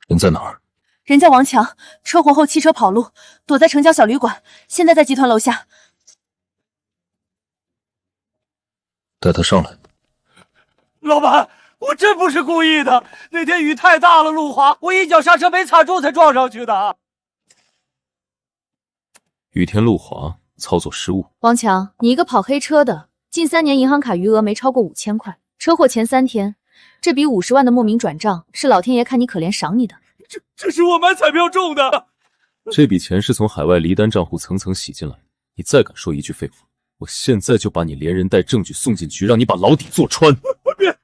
人在哪儿？人叫王强，车祸后汽车跑路，躲在城郊小旅馆，现在在集团楼下。带他上来。老板，我真不是故意的，那天雨太大了，路滑，我一脚刹车没踩住才撞上去的。雨天路滑，操作失误。王强，你一个跑黑车的，近3年银行卡余额没超过5000块，车祸前3天，这笔50万的莫名转账，是老天爷看你可怜赏你的。这是我买彩票中的。这笔钱是从海外离单账户层层洗进来，你再敢说一句废话，我现在就把你连人带证据送进局，让你把牢底坐穿。别，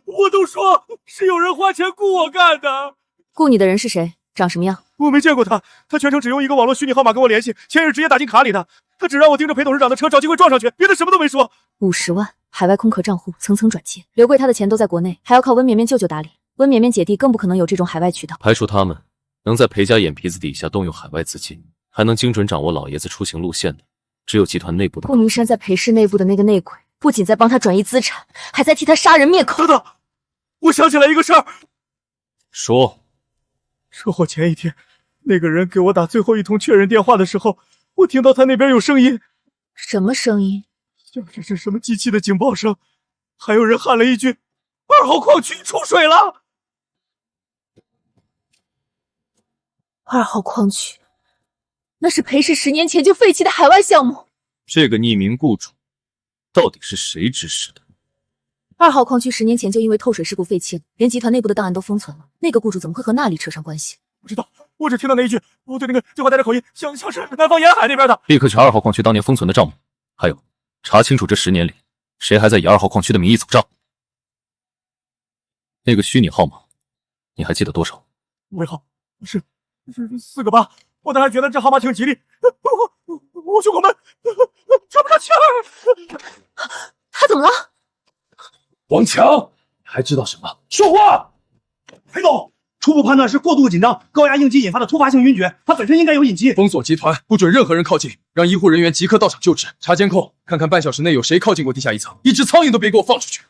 我都说是有人花钱雇我干的。雇你的人是谁？长什么样？我没见过他，他全程只用一个网络虚拟号码跟我联系，钱也是直接打进卡里的。他只让我盯着裴董事长的车，找机会撞上去，别的什么都没说。50万，海外空壳账户层层转借，刘贵他的钱都在国内，还要靠温绵绵舅舅打理。温绵绵姐弟更不可能有这种海外渠道。排除他们，能在裴家眼皮子底下动用海外资金，还能精准掌握老爷子出行路线的，只有集团内部的。顾明山在裴氏内部的那个内鬼，不仅在帮他转移资产，还在替他杀人灭口。等等，我想起来一个事儿。说，车祸前一天，那个人给我打最后一通确认电话的时候，我听到他那边有声音。什么声音？像是什么机器的警报声，还有人喊了一句：“2号矿区出水了。” 2号矿区，那是裴氏10年前就废弃的海外项目。这个匿名雇主到底是谁指使的？2号矿区10年前就因为透水事故废弃了，连集团内部的档案都封存了。那个雇主怎么会和那里扯上关系？不知道，我只听到那一句，我对那个对话带着口音，像是南方沿海那边的。立刻查2号矿区当年封存的账目，还有查清楚这10年里谁还在以2号矿区的名义走账。那个虚拟号码，你还记得多少？尾号是4个8，我当时觉得这号码挺吉利。我胸口闷，喘不上气儿。他怎么了？王强，你还知道什么？说话！裴总，初步判断是过度紧张、高压应激引发的突发性晕厥，他本身应该有隐疾。封锁集团，不准任何人靠近，让医护人员即刻到场救治。查监控，看看半小时内有谁靠近过地下1层，一只苍蝇都别给我放出去。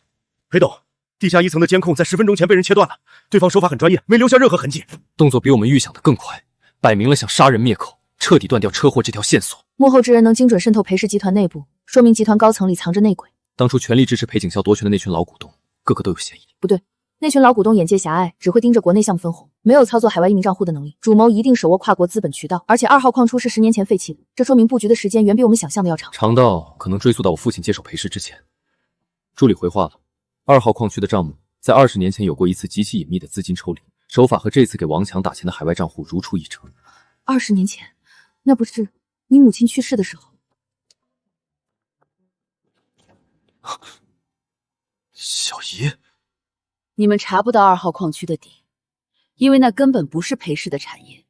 裴董，地下1层的监控在10分钟前被人切断了，对方手法很专业，没留下任何痕迹，动作比我们预想的更快，摆明了想杀人灭口，彻底断掉车祸这条线索。幕后之人能精准渗透裴氏集团内部，说明集团高层里藏着内鬼。当初全力支持裴景霄夺权的那群老股东，个个都有嫌疑。不对，那群老股东眼界狭隘，只会盯着国内项目分红，没有操作海外移民账户的能力。主谋一定手握跨国资本渠道，而且2号矿出是10年前废弃的，这说明布局的时间远比我们想象的要长。长到可能追溯到我父亲接手裴氏之前。助理回话了，2号矿区的账目在20年前有过一次极其隐秘的资金抽离，手法和这次给王强打钱的海外账户如出一辙。20年前，那不是你母亲去世的时候？小姨，你们查不到2号矿区的底，因为那根本不是裴氏的产业，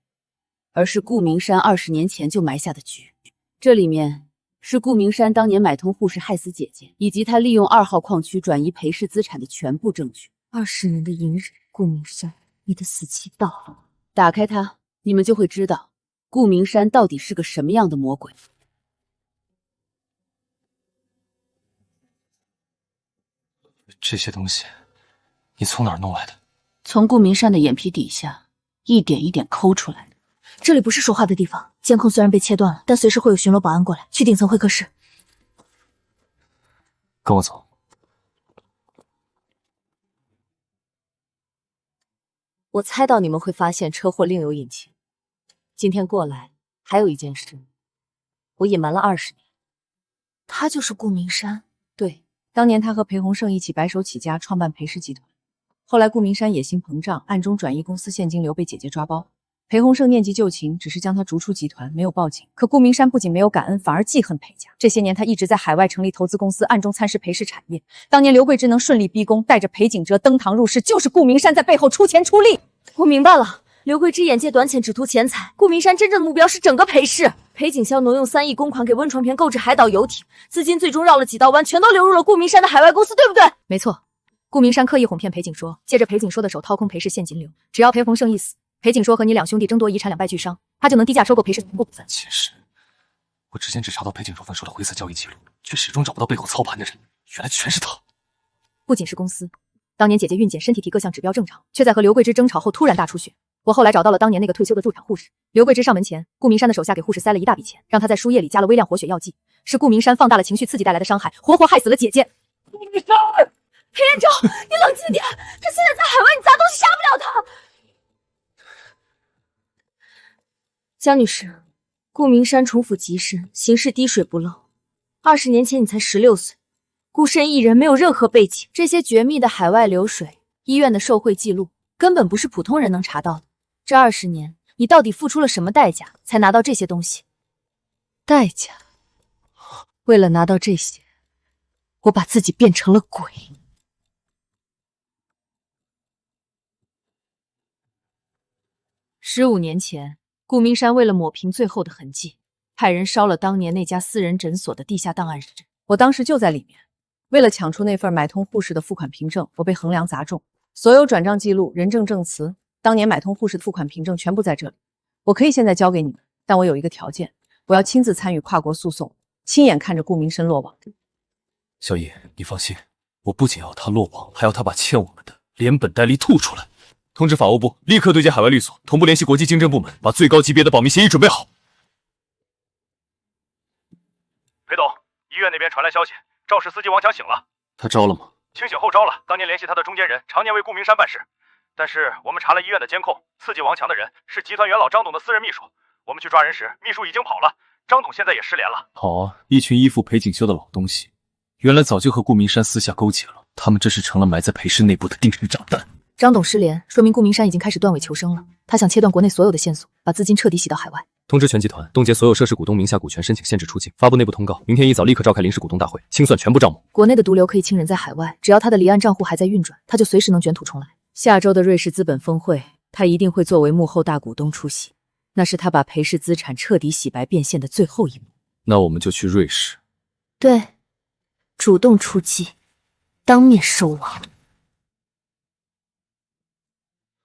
而是顾明山20年前就埋下的局。这里面是顾明山当年买通护士害死姐姐，以及他利用2号矿区转移裴氏资产的全部证据。20年的隐忍，顾明山，你的死期到了。打开它，你们就会知道顾明山到底是个什么样的魔鬼。这些东西你从哪儿弄来的？从顾明山的眼皮底下一点一点抠出来的。这里不是说话的地方，监控虽然被切断了，但随时会有巡逻保安过来。去顶层会客室。跟我走。我猜到你们会发现车祸另有隐情。今天过来还有一件事，我隐瞒了20年。他就是顾明山。对。当年他和裴洪胜一起白手起家创办裴氏集团，后来顾明山野心膨胀，暗中转移公司现金流，被姐姐抓包。裴洪胜念及旧情，只是将他逐出集团，没有报警。可顾明山不仅没有感恩，反而记恨裴家。这些年他一直在海外成立投资公司，暗中参视裴氏产业。当年刘桂芝能顺利逼宫，带着裴景哲登堂入室，就是顾明山在背后出钱出力。我明白了，刘桂芝眼界短浅，只图钱财。顾明山真正的目标是整个裴氏。裴景霄挪用3亿公款给温传片购置海岛游艇，资金最终绕了几道弯，全都流入了顾明山的海外公司，对不对？没错，顾明山刻意哄骗裴景说，借着裴景说的手掏空裴氏现金流，只要裴洪胜一死，裴景说和你2兄弟争夺遗产两败俱伤，他就能低价收购裴氏全部股份。其实，我之前只查到裴景说分手的灰色交易记录，却始终找不到背后操盘的人，原来全是他。不仅是公司，当年姐姐孕检身体体各项指标正常，却在和刘桂芝争吵后突然大出血。我后来找到了当年那个退休的助产护士，刘桂芝上门前，顾明山的手下给护士塞了一大笔钱，让她在输液里加了微量活血药剂，是顾明山放大了情绪刺激带来的伤害，活活害死了姐姐。顾明山，裴彦昭，你冷静点，他现在在海外，你砸东西杀不了他。江女士，顾明山重府吉身，行事滴水不漏。20年前你才16岁，孤身一人，没有任何背景，这些绝密的海外流水、医院的受贿记录，根本不是普通人能查到的。这20年，你到底付出了什么代价，才拿到这些东西？代价？为了拿到这些，我把自己变成了鬼。15年前，顾明山为了抹平最后的痕迹，派人烧了当年那家私人诊所的地下档案室。我当时就在里面。为了抢出那份买通护士的付款凭证，我被衡量砸中，所有转账记录、人证证词，当年买通护士的付款凭证全部在这里。我可以现在交给你们，但我有一个条件，我要亲自参与跨国诉讼，亲眼看着顾明生落网。小易，你放心，我不仅要他落网，还要他把欠我们的连本带利吐出来。通知法务部立刻对接海外律所，同步联系国际经侦部门，把最高级别的保密协议准备好。裴董，医院那边传来消息，肇事司机王强醒了。他招了吗？清醒后招了，当年联系他的中间人常年为顾明山办事，但是我们查了医院的监控，刺激王强的人是集团元老张董的私人秘书。我们去抓人时，秘书已经跑了，张董现在也失联了。好啊，一群依附裴锦绣的老东西，原来早就和顾明山私下勾结了。他们这是成了埋在裴氏内部的定时炸弹。张董失联，说明顾明山已经开始断尾求生了。他想切断国内所有的线索，把资金彻底洗到海外。通知全集团冻结所有涉事股东名下股权，申请限制出境，发布内部通告。明天一早立刻召开临时股东大会，清算全部账目。国内的毒瘤可以清人在海外，只要他的离岸账户还在运转，他就随时能卷土重来。下周的瑞士资本峰会，他一定会作为幕后大股东出席，那是他把裴氏资产彻底洗白变现的最后一幕。那我们就去瑞士。对，主动出击，当面收网。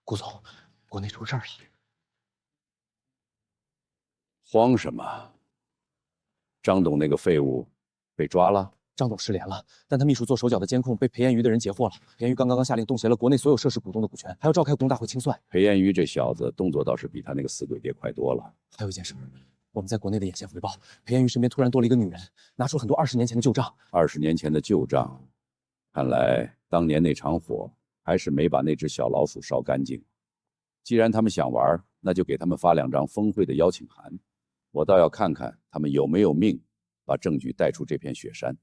顾总，国内出事儿了。慌什么？张董那个废物被抓了？张董失联了，但他秘书做手脚的监控被裴彦瑜的人截获了。裴彦瑜刚刚下令冻结了国内所有涉事股东的股权，还要召开股东大会清算。裴彦瑜这小子动作倒是比他那个死鬼爹快多了。还有一件事，我们在国内的眼线回报，裴彦瑜身边突然多了一个女人，拿出很多20年前的旧账。20年前的旧账，看来当年那场火还是没把那只小老鼠烧干净。既然他们想玩，那就给他们发2张峰会的邀请函。我倒要看看他们有没有命把证据带出这片雪山。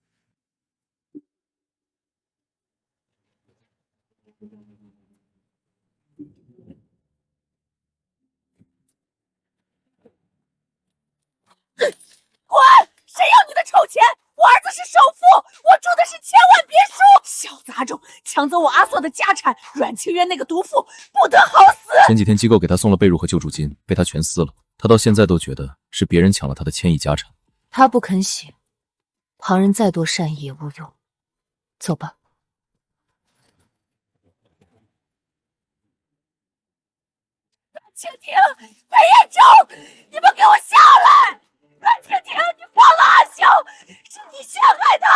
滚！谁要你的臭钱？我儿子是首富，我住的是千万别墅。小杂种，抢走我阿索的家产，阮清渊那个毒妇不得好死。前几天机构给他送了被褥和救助金，被他全撕了。他到现在都觉得是别人抢了他的1000亿家产。他不肯醒，旁人再多善意也无用。走吧。蜻蜓、裴彦昭，你们给我下来！阮蜻蜓，你放了阿香，是你陷害他。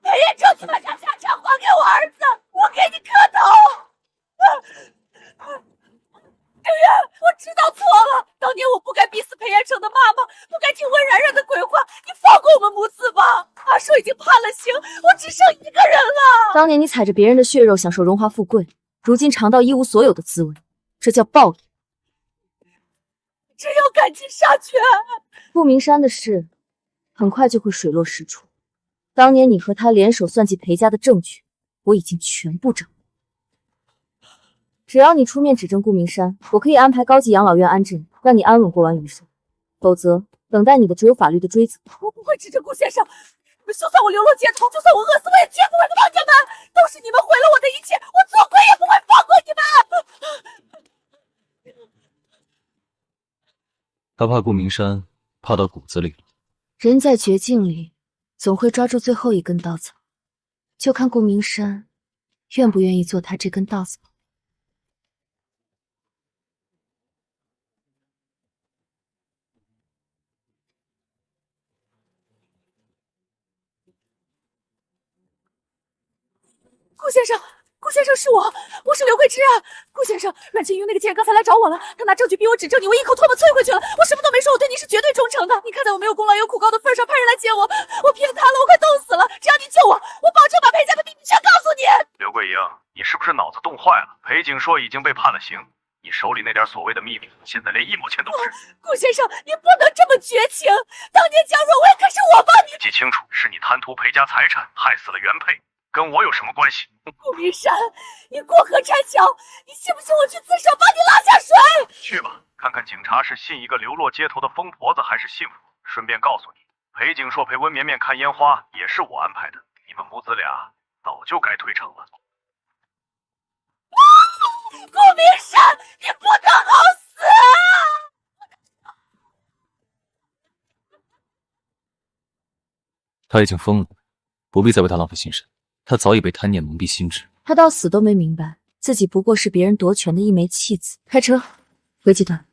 裴彦昭，你把他家产还给我儿子，我给你磕头。清渊，我知道错了，当年我不该逼死裴彦成的妈妈，不该听温冉冉的鬼话，你放过我们母子吧。阿硕已经判了刑，我只剩一个人了。当年你踩着别人的血肉享受荣华富贵，如今尝到一无所有的滋味，这叫暴力。只有赶尽杀绝。顾明山的事很快就会水落石出。当年你和他联手算计裴家的证据，我已经全部掌握。只要你出面指证顾明山，我可以安排高级养老院安置你，让你安稳过完余生。否则，等待你的只有法律的追责。我不会指证顾先生，你们就算我流落街头，就算我饿死，我也绝不会放你们。都是你们毁了我的一切，我做鬼也不会放过你们。他怕顾明山，怕到骨子里了。人在绝境里，总会抓住最后一根稻草，就看顾明山愿不愿意做他这根稻草。顾先生，顾先生是我是刘慧芝啊。顾先生，阮清云那个贱人刚才来找我了，他拿证据逼我指证你，我一口唾沫啐回去了。我什么都没说，我对你是绝对忠诚的。你看在我没有功劳有苦高的份上，派人来接我，我骗他了，我快冻死了。只要你救我，我保证把裴家的秘密全告诉你。坏了，裴景硕已经被判了刑，你手里那点所谓的秘密，现在连1毛钱都不值。顾先生，你不能这么绝情！当年江若薇可是我帮你……记清楚，是你贪图裴家财产，害死了原配，跟我有什么关系？顾明山，你过河拆桥，你信不信我去自首把你拉下水？去吧，看看警察是信一个流落街头的疯婆子，还是信我。顺便告诉你，裴景硕陪温绵绵看烟花也是我安排的，你们母子俩早就该退场了。顾明山，你不得好死啊！他已经疯了，不必再为他浪费心神。他早已被贪念蒙蔽心智。他到死都没明白，自己不过是别人夺权的一枚弃子。开车回集团。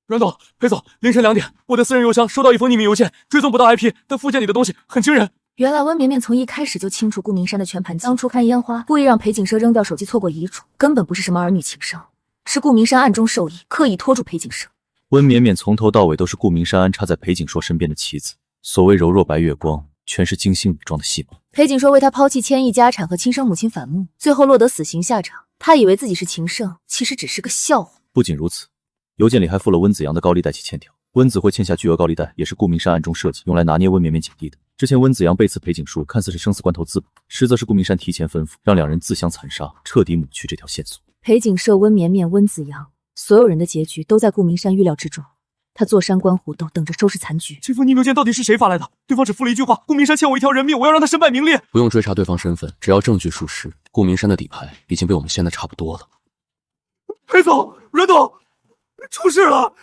阮总、裴总，凌晨2点，我的私人邮箱收到一封匿名邮件，追踪不到 IP， 但附件里的东西很惊人。原来温绵绵从一开始就清楚顾明山的全盘计划。当初看烟花，故意让裴景奢扔掉手机，错过遗嘱，根本不是什么儿女情深，是顾明山暗中授意，刻意拖住裴景奢。温绵绵从头到尾都是顾明山安插在裴景硕身边的棋子，所谓柔弱白月光，全是精心伪装的戏码。裴景硕为他抛弃千亿家产和亲生母亲反目，最后落得死刑下场。他以为自己是情圣，其实只是个笑话。不仅如此，邮件里还附了温子阳的高利贷期欠条。温子会欠下巨额高利贷，也是顾明山暗中设计，用来拿捏温绵绵姐弟的。之前温子阳背刺裴景树，看似是生死关头自保，实则是顾明山提前吩咐，让两人自相残杀，彻底抹去这条线索。裴景摄、温绵绵、温子阳，所有人的结局都在顾明山预料之中。他坐山观虎斗，等着收拾残局。这封匿名邮件到底是谁发来的？对方只附了一句话：顾明山欠我一条人命，我要让他身败名裂。不用追查对方身份，只要证据属实，顾明山的底牌已经被我们掀得差不多了。裴总、阮董，出事了！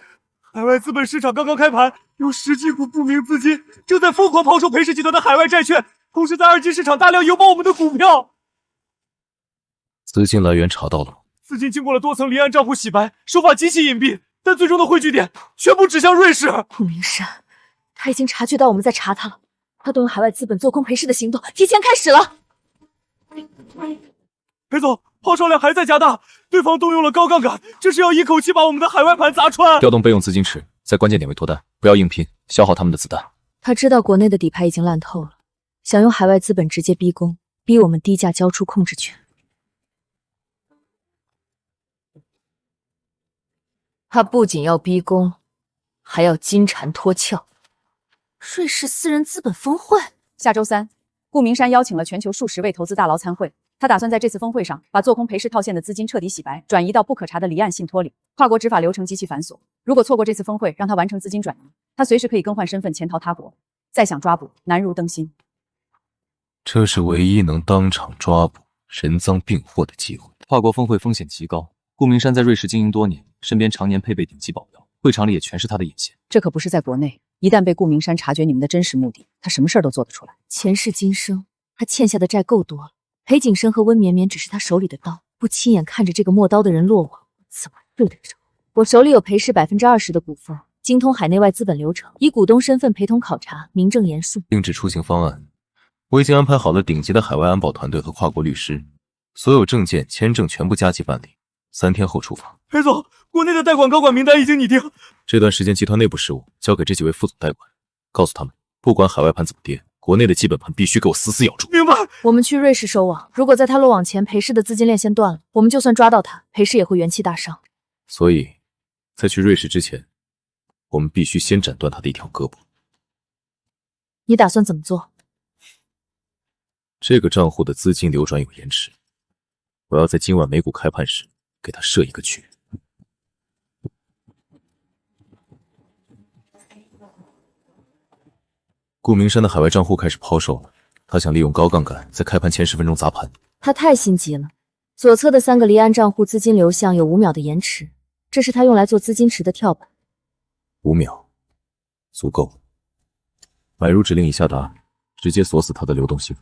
海外资本市场刚刚开盘，有10几股不明资金正在疯狂抛售裴氏集团的海外债券，同时在2级市场大量游爆我们的股票。资金来源查到了吗？资金经过了多层离岸账户洗白，手法极其隐蔽，但最终的汇聚点全部指向瑞士。顾明山，他已经察觉到我们在查他了，他动用海外资本做空裴氏的行动提前开始了。裴总，抛售量还在加大，对方动用了高杠杆，这是要一口气把我们的海外盘砸穿。调动备用资金池，在关键点位脱单，不要硬拼，消耗他们的子弹。他知道国内的底牌已经烂透了，想用海外资本直接逼宫，逼我们低价交出控制权。他不仅要逼宫，还要金蝉脱壳。瑞士私人资本峰会下周3，顾明山邀请了全球数十位投资大佬参会。他打算在这次峰会上把做空裴氏套现的资金彻底洗白，转移到不可查的离岸信托里。跨国执法流程极其繁琐，如果错过这次峰会，让他完成资金转移，他随时可以更换身份潜逃他国，再想抓捕难如登心。这是唯一能当场抓捕人赃并获的机会。跨国峰会风险极高，顾明山在瑞士经营多年，身边常年配备顶级保镖，会场里也全是他的眼线。这可不是在国内，一旦被顾明山察觉你们的真实目的，他什么事儿都做得出来。前世今生，他欠下的债够多了。裴景生和温绵绵只是他手里的刀，不亲眼看着这个磨刀的人落网，怎么对得上？我手里有裴氏20%的股份，精通海内外资本流程，以股东身份陪同考察，名正言顺。定制出行方案，我已经安排好了顶级的海外安保团队和跨国律师，所有证件、签证全部加急办理，3天后出发。裴总，国内的代管高管名单已经拟定，这段时间集团内部事务交给这几位副总代管，告诉他们，不管海外盘怎么跌，国内的基本盘必须给我死死咬住。明白。我们去瑞士收网，如果在他落网前裴氏的资金链线断了，我们就算抓到他，裴氏也会元气大伤。所以，在去瑞士之前，我们必须先斩断他的一条胳膊。你打算怎么做？这个账户的资金流转有延迟，我要在今晚美股开盘时给他设一个局。顾明山的海外账户开始抛售了，他想利用高杠杆，在开盘前10分钟砸盘。他太心急了。左侧的3个离岸账户资金流向有5秒的延迟，这是他用来做资金池的跳板。5秒，足够。买入指令已下达，直接锁死他的流动性。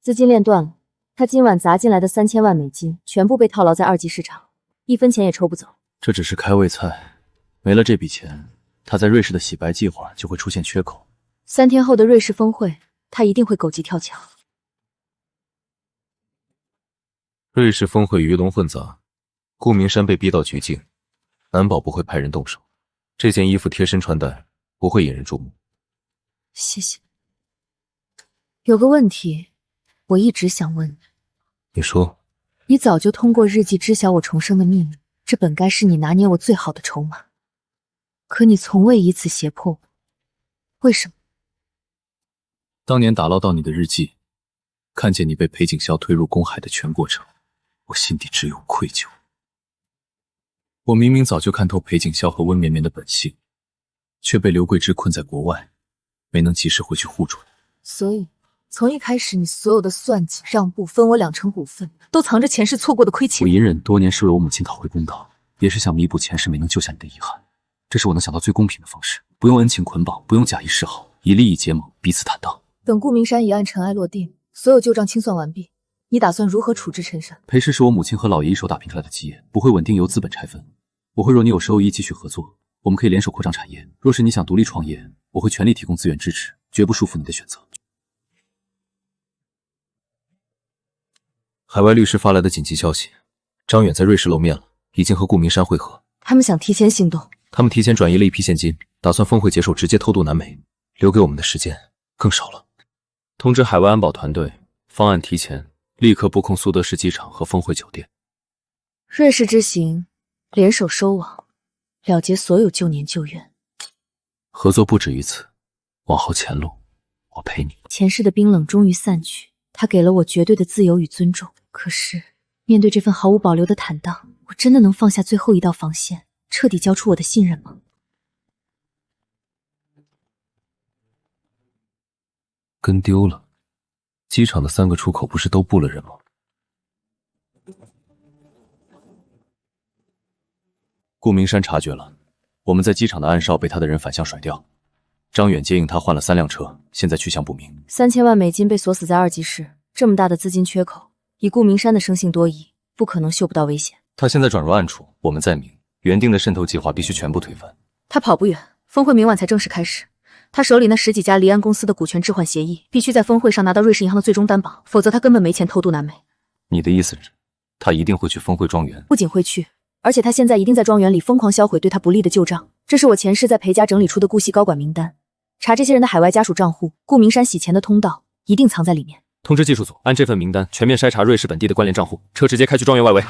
资金链断了，他今晚砸进来的3000万美金全部被套牢在2级市场，1分钱也抽不走。这只是开胃菜，没了这笔钱，他在瑞士的洗白计划就会出现缺口。3天后的瑞士峰会，他一定会狗急跳墙。瑞士峰会鱼龙混杂，顾明山被逼到绝境，难保不会派人动手。这件衣服贴身穿戴不会引人注目。谢谢。有个问题，我一直想问你。你说。你早就通过日记知晓我重生的秘密，这本该是你拿捏我最好的筹码。可你从未以此胁迫我，为什么？当年打捞到你的日记，看见你被裴景霄推入公海的全过程，我心底只有愧疚。我明明早就看透裴景霄和温绵绵的本性，却被刘桂芝困在国外，没能及时回去护住你。所以从一开始，你所有的算计、让步、分我2成股份，都藏着前世错过的亏欠。我隐忍多年是为我母亲讨回公道，也是想弥补前世没能救下你的遗憾。这是我能想到最公平的方式，不用恩情捆绑，不用假意示好，以利益结盟，彼此坦荡。等顾明山一案尘埃落定，所有旧账清算完毕，你打算如何处置陈山？裴氏是我母亲和老爷一手打拼出来的基业，不会稳定由资本拆分。我会若你有时有意继续合作，我们可以联手扩张产业。若是你想独立创业，我会全力提供资源支持，绝不束缚你的选择。海外律师发来的紧急消息，张远在瑞士露面了，已经和顾明山会合。他们想提前行动。他们提前转移了一批现金，打算峰会结束直接偷渡南美，留给我们的时间更少了。通知海外安保团队，方案提前，立刻布控苏德士机场和峰会酒店。瑞士之行，联手收网，了结所有旧年旧怨。合作不止于此，往后前路，我陪你。前世的冰冷终于散去，他给了我绝对的自由与尊重。可是，面对这份毫无保留的坦荡，我真的能放下最后一道防线，彻底交出我的信任吗？跟丢了。机场的3个出口不是都布了人吗？顾明山察觉了，我们在机场的暗哨被他的人反向甩掉。张远接应他换了3辆车，现在去向不明。3000万美金被锁死在2级市，这么大的资金缺口，以顾明山的生性多疑，不可能嗅不到危险。他现在转入暗处，我们在明，原定的渗透计划必须全部推翻。他跑不远，峰会明晚才正式开始。他手里那10几家离岸公司的股权置换协议，必须在峰会上拿到瑞士银行的最终担保，否则他根本没钱偷渡南美。你的意思是，他一定会去峰会庄园？不仅会去，而且他现在一定在庄园里疯狂销毁对他不利的旧账。这是我前世在裴家整理出的顾系高管名单，查这些人的海外家属账户，顾明山洗钱的通道一定藏在里面。通知技术组，按这份名单全面筛查瑞士本地的关联账户，车直接开去庄园外围。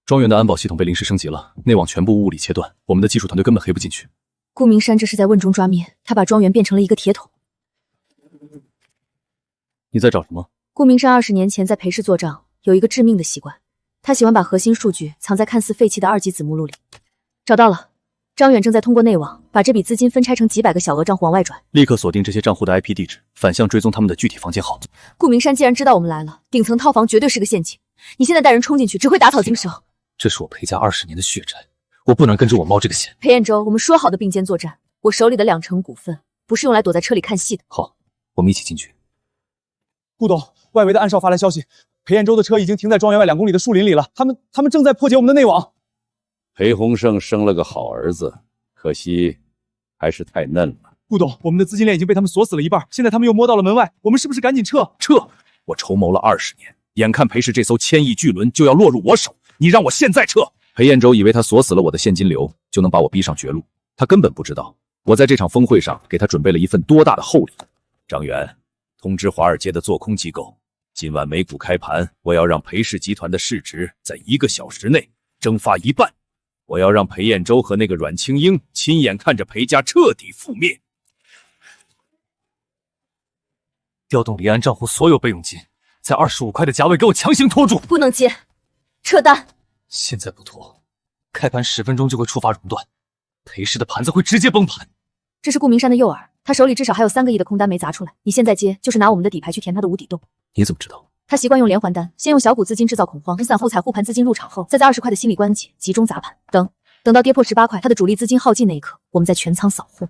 庄园的安保系统被临时升级了，内网全部物理切断，我们的技术团队根本黑不进去。顾明山这是在瓮中抓鳖，他把庄园变成了一个铁桶。你在找什么？顾明山20年前在裴氏做账，有一个致命的习惯，他喜欢把核心数据藏在看似废弃的2级子目录里。找到了，张远正在通过内网把这笔资金分拆成几百个小额账户往外转，立刻锁定这些账户的 IP 地址，反向追踪他们的具体房间号。顾明山既然知道我们来了，顶层套房绝对是个陷阱。你现在带人冲进去，只会打草惊蛇。这是我裴家20年的血债，我不能跟着我冒这个险。裴彦州，我们说好的并肩作战，我手里的2成股份不是用来躲在车里看戏的。好，我们一起进去。顾董，外围的暗哨发来消息，裴彦州的车已经停在庄园外2公里的树林里了，他们正在破解我们的内网。裴洪胜生了个好儿子，可惜还是太嫩了。顾董，我们的资金链已经被他们锁死了一半，现在他们又摸到了门外，我们是不是赶紧撤？撤！我筹谋了20年，眼看裴氏这艘1000亿巨轮就要落入我手，你让我现在撤？裴彦州以为他锁死了我的现金流，就能把我逼上绝路，他根本不知道，我在这场峰会上给他准备了一份多大的厚礼。张元，通知华尔街的做空机构，今晚美股开盘，我要让裴氏集团的市值在1个小时内蒸发1半。我要让裴彦州和那个阮清英亲眼看着裴家彻底覆灭。调动离岸账户所有备用金，在25块的价位给我强行拖住。不能接，撤单。现在不拖，开盘10分钟就会触发熔断，裴氏的盘子会直接崩盘。这是顾明山的诱饵，他手里至少还有3个亿的空单没砸出来。你现在接，就是拿我们的底牌去填他的无底洞。你怎么知道？他习惯用连环单，先用小股资金制造恐慌，等散户踩护盘资金入场后，再在20块的心理关节集中砸盘，等到跌破18块，他的主力资金耗尽那一刻，我们再全仓扫货。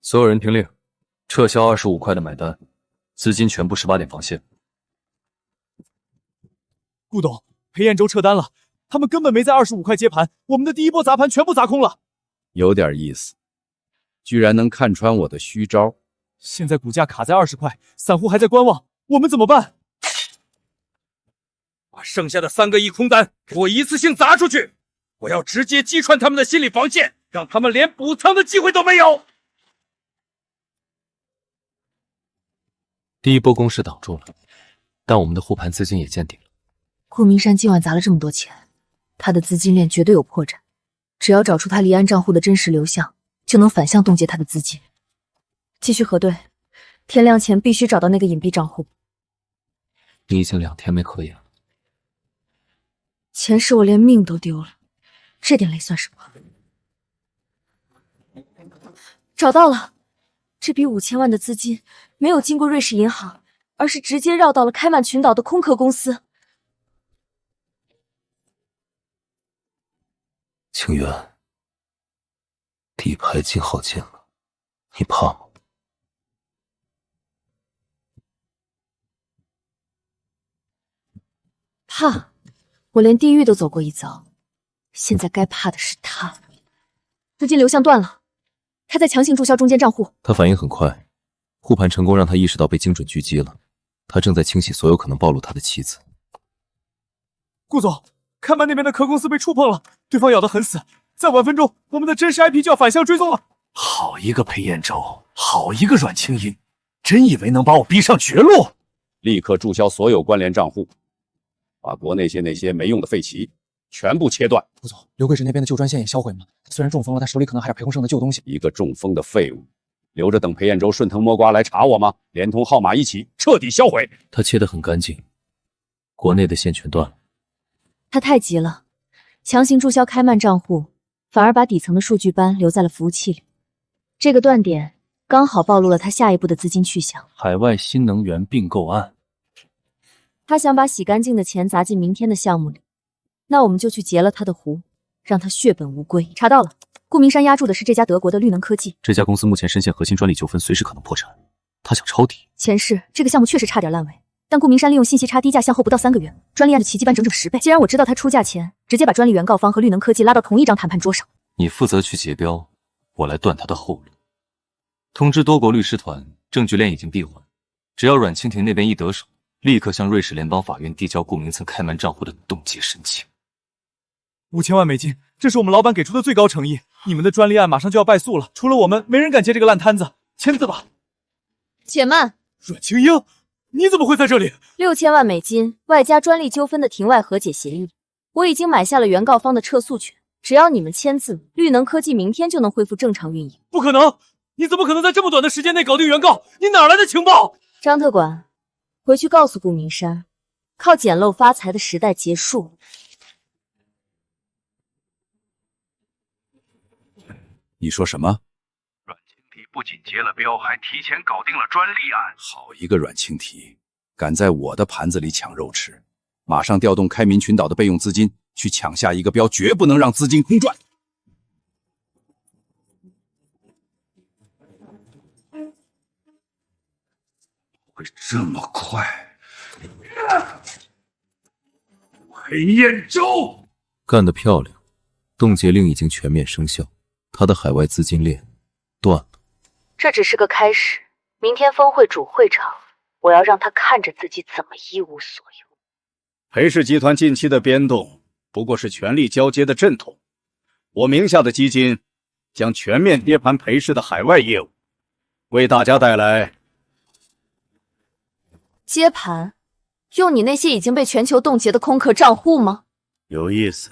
所有人听令，撤销25块的买单，资金全部18点防线。顾董，裴彦州撤单了，他们根本没在25块接盘，我们的第一波砸盘全部砸空了。有点意思，居然能看穿我的虚招。现在股价卡在20块，散户还在观望，我们怎么办？把剩下的3个亿空单给我一次性砸出去！我要直接击穿他们的心理防线，让他们连补仓的机会都没有！第一波攻势挡住了，但我们的护盘资金也见底了。顾明山今晚砸了这么多钱，他的资金链绝对有破绽。只要找出他离岸账户的真实流向，就能反向冻结他的资金。继续核对，天亮前必须找到那个隐蔽账户。你已经2天没合眼了。前世我连命都丢了，这点累算什么？找到了，这笔5000万的资金没有经过瑞士银行，而是直接绕到了开曼群岛的空壳公司。清源，底牌金号见了，你怕吗？怕？我连地狱都走过一遭，现在该怕的是他。资金流向断了，他在强行注销中间账户。他反应很快，护盘成功让他意识到被精准狙击了，他正在清洗所有可能暴露他的棋子。顾总，开曼那边的壳公司被触碰了，对方咬得很死，再晚分钟，我们的真实 IP 就要反向追踪了。好一个裴彦周，好一个阮清英，真以为能把我逼上绝路？立刻注销所有关联账户，把国内那些没用的废棋全部切断。顾总，刘贵石那边的旧专线也销毁吗？他虽然中风了，但手里可能还有裴洪胜的旧东西。一个中风的废物，留着等裴彦周顺藤摸瓜来查我吗？连同号码一起彻底销毁。他切得很干净，国内的线全断了。他太急了，强行注销开曼账户，反而把底层的数据班留在了服务器里。这个断点刚好暴露了他下一步的资金去向。海外新能源并购案，他想把洗干净的钱砸进明天的项目里，那我们就去截了他的湖，让他血本无归。查到了，顾明山押注的是这家德国的绿能科技。这家公司目前深陷核心专利纠纷，随时可能破产。他想抄底。前世这个项目确实差点烂尾，但顾明山利用信息差低价向后不到3个月，专利案的奇迹班整整10倍。既然我知道他出价前直接把专利原告方和绿能科技拉到同一张谈判桌上，你负责去截标，我来断他的后路。通知多国律师团，证据链已经闭环，只要阮清廷那边一得手，立刻向瑞士联邦法院递交顾明曾开曼账户的冻结申请。5000万美金，这是我们老板给出的最高诚意。你们的专利案马上就要败诉了，除了我们，没人敢接这个烂摊子。签字吧。且慢，阮清英，你怎么会在这里？6000万美金外加专利纠纷的庭外和解协议，我已经买下了原告方的撤诉权。只要你们签字，绿能科技明天就能恢复正常运营。不可能！你怎么可能在这么短的时间内搞定原告？你哪来的情报？张特管，回去告诉顾明山，靠捡漏发财的时代结束了。你说什么？阮清体不仅结了标，还提前搞定了专利案。好一个阮清体，敢在我的盘子里抢肉吃！马上调动开民群岛的备用资金去抢下一个标，绝不能让资金空转。会这么快？裴彦周干得漂亮！冻结令已经全面生效，他的海外资金链断了。这只是个开始，明天峰会主会场，我要让他看着自己怎么一无所有。裴氏集团近期的变动不过是权力交接的阵头，我名下的基金将全面接盘裴氏的海外业务，为大家带来。接盘？用你那些已经被全球冻结的空壳账户吗？有意思，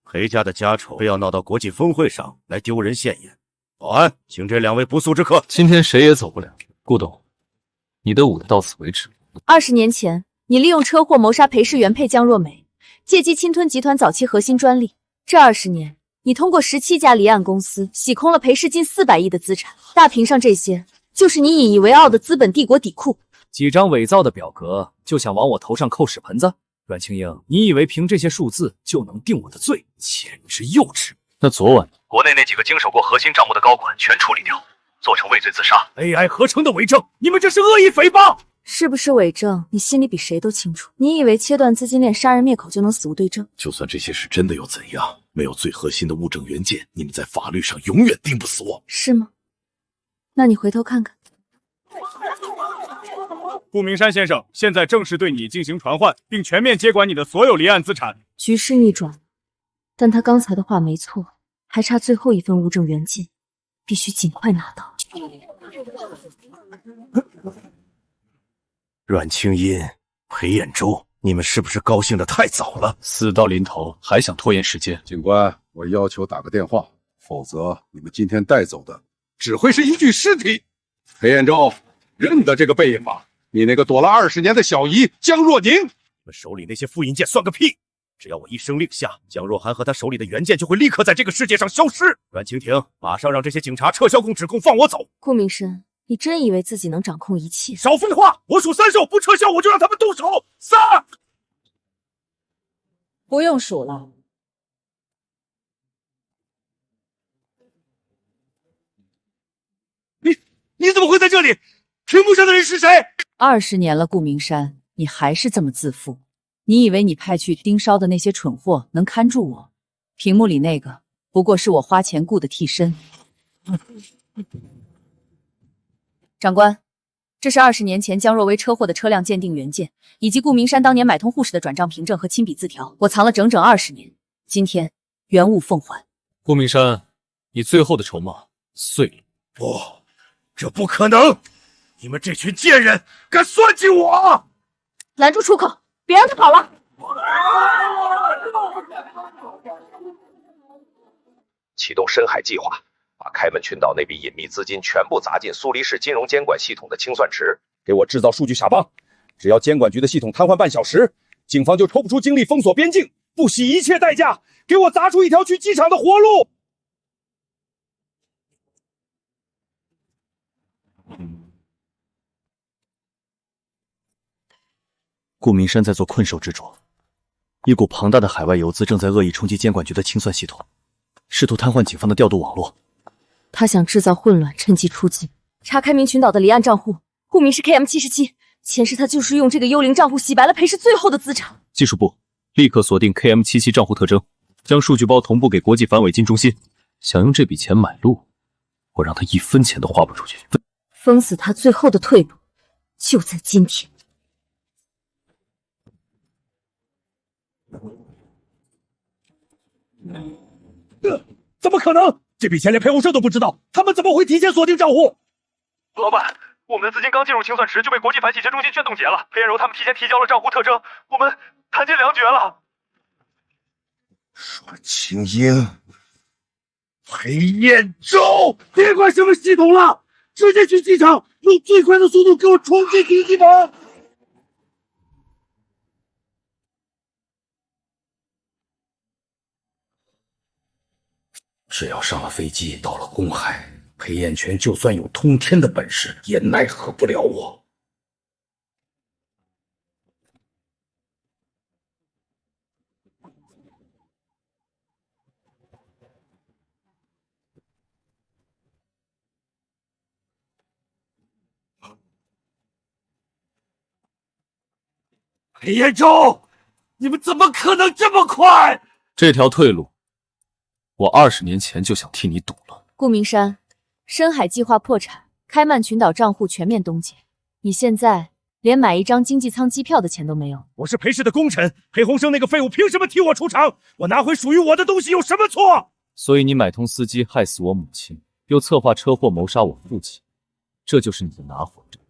裴家的家丑非要闹到国际峰会上来丢人现眼。保安，请这2位不速之客。今天谁也走不了。顾董，你的舞到此为止。20年前，你利用车祸谋杀裴氏原配江若美，借机侵吞集团早期核心专利。这20年，你通过17家离岸公司洗空了裴氏近400亿的资产。大屏上这些，就是你引以为傲的资本帝国底库。几张伪造的表格就想往我头上扣屎盆子？阮清英，你以为凭这些数字就能定我的罪？简直幼稚！那昨晚国内那几个经手过核心账目的高管全处理掉，做成畏罪自杀。AI 合成的伪证，你们这是恶意诽谤！是不是伪证？你心里比谁都清楚。你以为切断资金链、杀人灭口就能死无对证？就算这些是真的又怎样？没有最核心的物证原件，你们在法律上永远定不死我。是吗？那你回头看看。顾明山先生，现在正式对你进行传唤，并全面接管你的所有离岸资产。局势逆转，但他刚才的话没错，还差最后一份物证原件，必须尽快拿到。阮清音、裴彦周，你们是不是高兴得太早了？死到临头还想拖延时间？警官，我要求打个电话，否则你们今天带走的只会是一具尸体。裴彦周，认得这个背影吗？你那个躲了20年的小姨江若宁。你们手里那些复印件算个屁！只要我一声令下，江若涵和他手里的原件就会立刻在这个世界上消失。阮清婷，马上让这些警察撤销指控，放我走。顾明深，你真以为自己能掌控一切？少废话！我数3手，不撤销我就让他们动手。3。不用数了。你怎么会在这里？屏幕上的人是谁？20年了，顾明山，你还是这么自负。你以为你派去盯梢的那些蠢货能看住我？屏幕里那个不过是我花钱雇的替身。长官，这是20年前江若薇车祸的车辆鉴定原件，以及顾明山当年买通护士的转账凭证和亲笔字条，我藏了整整20年，今天原物奉还。顾明山，你最后的筹码碎了。不，这不可能！你们这群贱人敢算计我！拦住出口，别让他跑了！启动深海计划，把开门群岛那笔隐秘资金全部砸进苏黎世金融监管系统的清算池，给我制造数据傻棒！只要监管局的系统瘫痪半小时，警方就抽不出精力封锁边境，不惜一切代价给我砸出一条去机场的活路！顾明山在做困兽之术，一股庞大的海外游资正在恶意冲击监管局的清算系统，试图瘫痪警方的调度网络。他想制造混乱，趁机出击。查开明群岛的离岸账户，顾名是 KM77，前世他就是用这个幽灵账户洗白了裴氏最后的资产。技术部立刻锁定 KM77 账户特征，将数据包同步给国际反伪金中心。想用这笔钱买路，我让他1分钱都花不出去。封死他最后的退路，就在今天。怎么可能？这笔钱连裴红胜都不知道，他们怎么会提前锁定账户？老板，我们的资金刚进入清算池就被国际反洗钱中心全冻结了。裴艳柔他们提前提交了账户特征，我们谈金两绝了。阮清英、裴彦周，别管什么系统了，直接去机场，用最快的速度给我冲进顶级板。只要上了飞机，到了公海，裴彦全就算有通天的本事，也奈何不了我。裴彦周，你们怎么可能这么快？这条退路，我20年前就想替你堵了。顾明山，深海计划破产，开曼群岛账户全面冻结，你现在连买一张经济舱机票的钱都没有。我是裴氏的功臣，裴鸿生那个废物凭什么替我出场？我拿回属于我的东西有什么错？所以你买通司机害死我母亲，又策划车祸谋杀我父亲，这就是你的拿火证。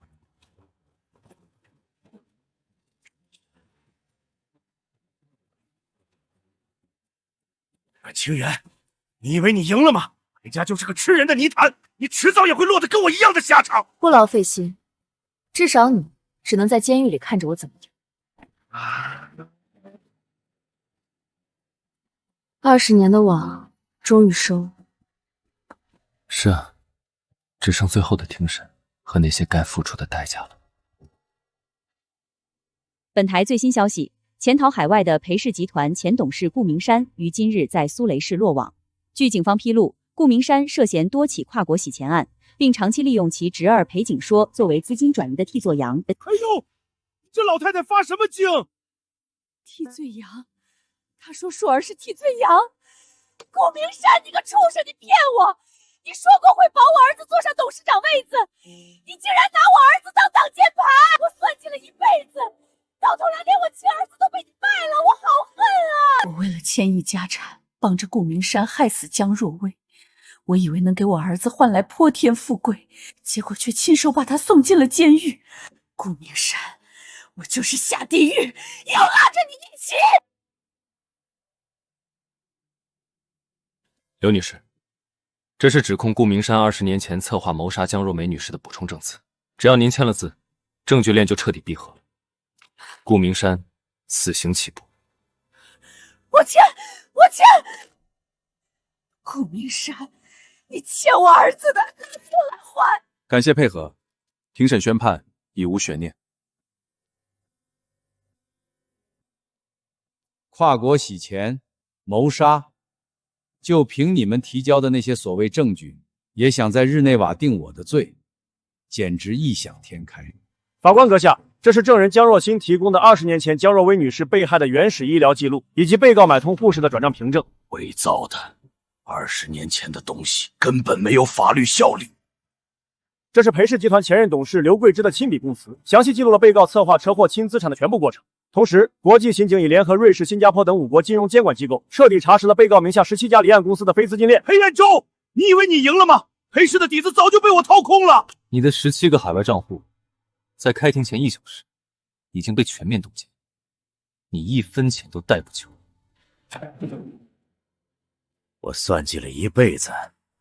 清源，你以为你赢了吗？裴家就是个吃人的泥潭，你迟早也会落得跟我一样的下场。不劳费心，至少你只能在监狱里看着我怎么样。20年的网终于收了。是啊，只剩最后的庭审和那些该付出的代价了。本台最新消息。潜逃海外的裴氏集团前董事顾明山于今日在苏雷市落网。据警方披露，顾明山涉嫌多起跨国洗钱案，并长期利用其侄儿裴景说作为资金转移的替罪羊。哎呦，这老太太发什么精？替罪羊？她说硕儿是替罪羊？顾明山，你个畜生，你骗我！你说过会保我儿子坐上董事长位子，你竟然拿我儿子当挡箭牌！我算计了一辈子。到头来连我亲儿子都被你卖了，我好恨啊！我为了千亿家产，帮着顾明山害死江若薇，我以为能给我儿子换来泼天富贵，结果却亲手把他送进了监狱。顾明山，我就是下地狱也要拉着你一起。刘女士，这是指控顾明山20年前策划谋杀江若梅女士的补充证词，只要您签了字，证据链就彻底闭合了。顾明山，死刑起步。我签。顾明山，你欠我儿子的，拿出来还！感谢配合，庭审宣判已无悬念。跨国洗钱、谋杀，就凭你们提交的那些所谓证据，也想在日内瓦定我的罪，简直异想天开。法官阁下，这是证人江若欣提供的20年前江若薇女士被害的原始医疗记录，以及被告买通护士的转账凭证。伪造的，20年前的东西根本没有法律效力。这是裴氏集团前任董事刘桂芝的亲笔供词，详细记录了被告策划车祸清资产的全部过程。同时，国际刑警已联合瑞士、新加坡等5国金融监管机构，彻底查实了被告名下17家离岸公司的非资金链。裴彦周，你以为你赢了吗？裴氏的底子早就被我掏空了。你的17个海外账户，在开庭前1小时已经被全面冻结，你1分钱都带不走。我算计了一辈子，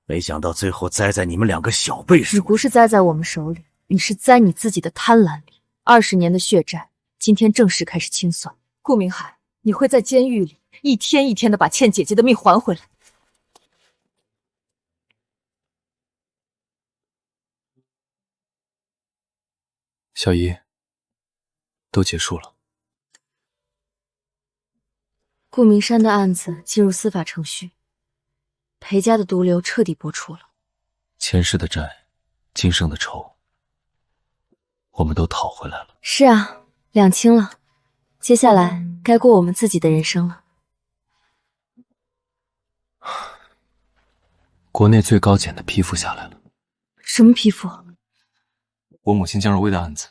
没想到最后栽在你们2个小辈手里。你不是栽在我们手里，你是栽你自己的贪婪里。20年的血债，今天正式开始清算。顾明海，你会在监狱里一天一天的把欠姐姐的命还回来。小姨，都结束了。顾明山的案子进入司法程序，裴家的毒瘤彻底播出了。前世的债，今生的仇，我们都讨回来了。是啊，两清了，接下来该过我们自己的人生了。国内最高检的批复下来了。什么批复？我母亲江若薇的案子，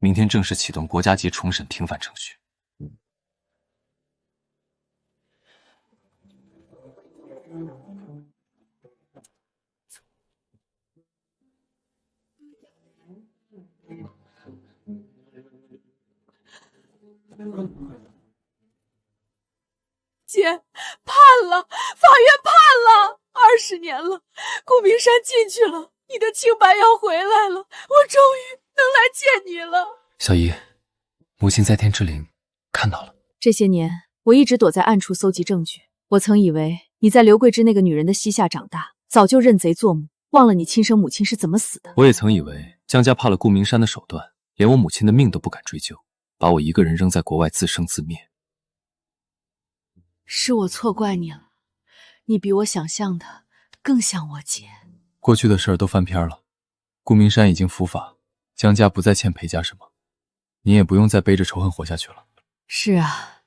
明天正式启动国家级重审庭反程序。姐，判了，法院判了，20年了，顾明山进去了，你的清白要回来了，我终于能来见你了。小姨，母亲在天之灵看到了。这些年，我一直躲在暗处搜集证据。我曾以为你在刘桂芝那个女人的膝下长大，早就认贼作母，忘了你亲生母亲是怎么死的。我也曾以为江家怕了顾明山的手段，连我母亲的命都不敢追究，把我一个人扔在国外自生自灭。是我错怪你了，你比我想象的更像我姐。过去的事儿都翻篇了，顾明山已经伏法，江家不再欠裴家什么，你也不用再背着仇恨活下去了。是啊，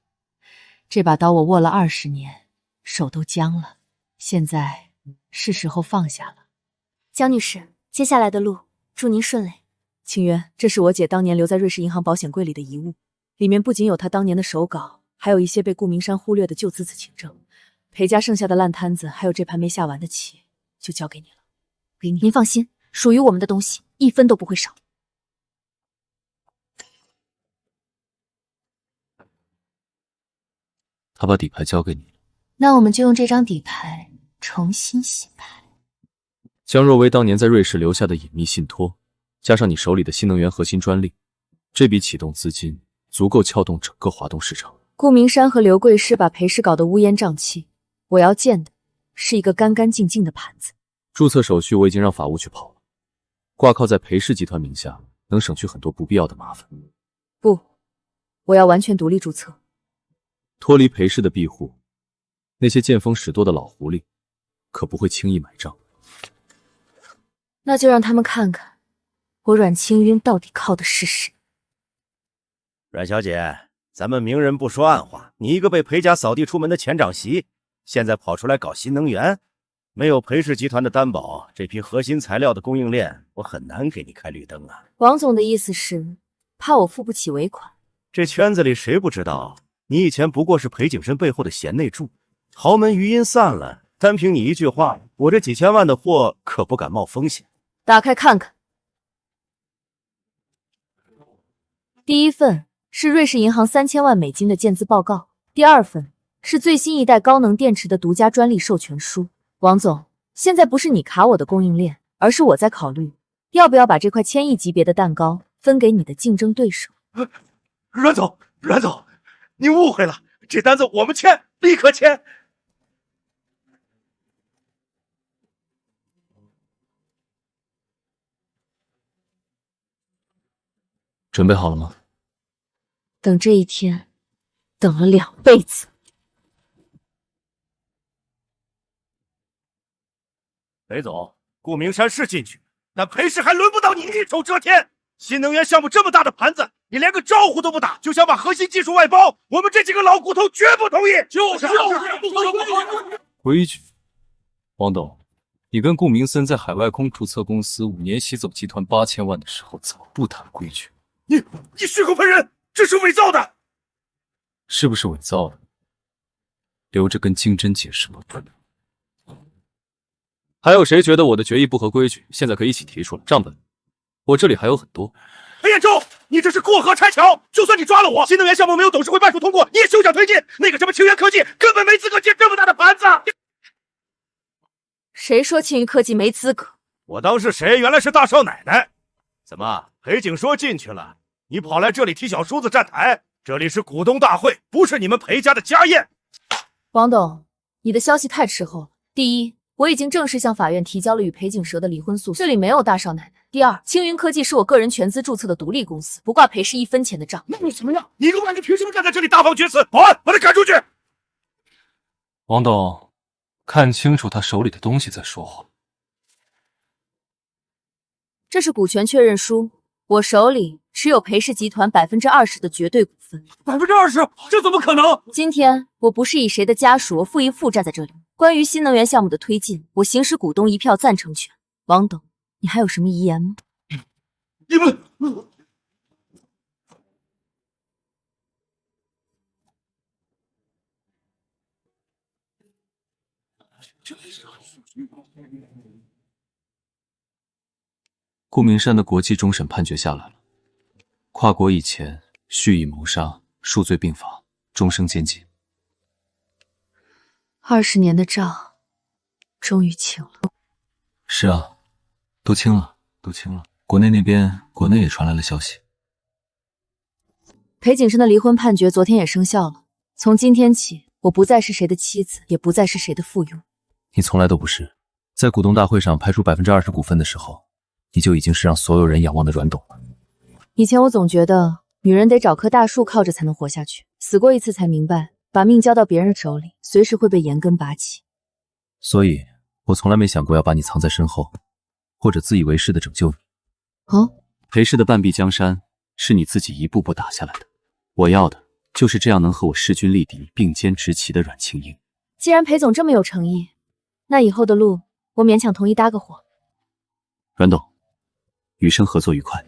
这把刀我握了20年，手都僵了，现在是时候放下了。江女士，接下来的路祝您顺利。清渊，这是我姐当年留在瑞士银行保险柜里的遗物，里面不仅有她当年的手稿，还有一些被顾明山忽略的旧资子凭证。裴家剩下的烂摊子，还有这盘没下完的棋，就交给你了。给你，您放心，属于我们的东西1分都不会少。他把底牌交给你了，那我们就用这张底牌重新洗牌。江若薇当年在瑞士留下的隐秘信托，加上你手里的新能源核心专利，这笔启动资金足够撬动整个华东市场。顾明山和刘桂诗把裴氏搞得乌烟瘴气，我要见的是一个干干净净的盘子。注册手续我已经让法务去跑了，挂靠在裴氏集团名下，能省去很多不必要的麻烦。不，我要完全独立注册，脱离裴氏的庇护，那些见风使舵的老狐狸可不会轻易买账。那就让他们看看我阮清渊到底靠的是谁。阮小姐，咱们明人不说暗话，你一个被裴家扫地出门的前长媳，现在跑出来搞新能源，没有裴氏集团的担保，这批核心材料的供应链，我很难给你开绿灯啊。王总的意思是怕我付不起尾款？这圈子里谁不知道，你以前不过是裴景深背后的贤内助，豪门余音散了，单凭你一句话，我这几千万的货可不敢冒风险。打开看看。第一份是瑞士银行3000万美金的建资报告，第二份是最新一代高能电池的独家专利授权书。王总，现在不是你卡我的供应链，而是我在考虑要不要把这块1000亿级别的蛋糕分给你的竞争对手。阮总，您误会了，这单子我们签，立刻签。准备好了吗？等这一天，等了2辈子。裴总，顾明山是进去，但裴氏还轮不到你一手遮天。新能源项目这么大的盘子，你连个招呼都不打，就想把核心技术外包，我们这几个老骨头绝不同意。就是不可能。规矩。王董，你跟顾明森在海外空注册公司5年吸走集团8000万的时候，怎么不谈规矩？你血口喷人，这是伪造的。是不是伪造的？留着跟金针解释吧。还有谁觉得我的决议不合规矩？现在可以一起提出来。账本，我这里还有很多。裴彦洲，你这是过河拆桥！就算你抓了我，新能源项目没有董事会办事通过，你也休想推进。那个什么清源科技根本没资格接这么大的盘子。谁说清源科技没资格？我当是谁？原来是大少奶奶。怎么，裴景说进去了，你跑来这里替小叔子站台？这里是股东大会，不是你们裴家的家宴。王董，你的消息太滞后了。第一，我已经正式向法院提交了与裴景蛇的离婚诉讼，这里没有大少奶奶。第二，青云科技是我个人全资注册的独立公司，不挂裴氏1分钱的账。那你怎么样？你个外人凭什么站在这里大放厥词？保安，把他赶出去！王董，看清楚他手里的东西再说话。这是股权确认书，我手里持有裴氏集团20%的绝对股份。20%？这怎么可能？今天我不是以谁的家属负一负债在这里。关于新能源项目的推进，我行使股东1票赞成权。王董，你还有什么遗言吗？你们，顾明山的国际终审判决下来了，跨国以前蓄意谋杀，数罪并罚，终生监禁。20年的账，终于清了。是啊，都清了。国内也传来了消息，裴景深的离婚判决昨天也生效了。从今天起，我不再是谁的妻子，也不再是谁的附庸。你从来都不是。在股东大会上拍出20%股份的时候，你就已经是让所有人仰望的阮董了。以前我总觉得女人得找棵大树靠着才能活下去，死过一次才明白，把命交到别人手里，随时会被严根拔起。所以我从来没想过要把你藏在身后，或者自以为是的拯救你。裴氏的半壁江山是你自己一步步打下来的，我要的就是这样能和我势均力敌、并肩执旗的阮清英。既然裴总这么有诚意，那以后的路我勉强同意搭个伙。阮董，余生合作愉快。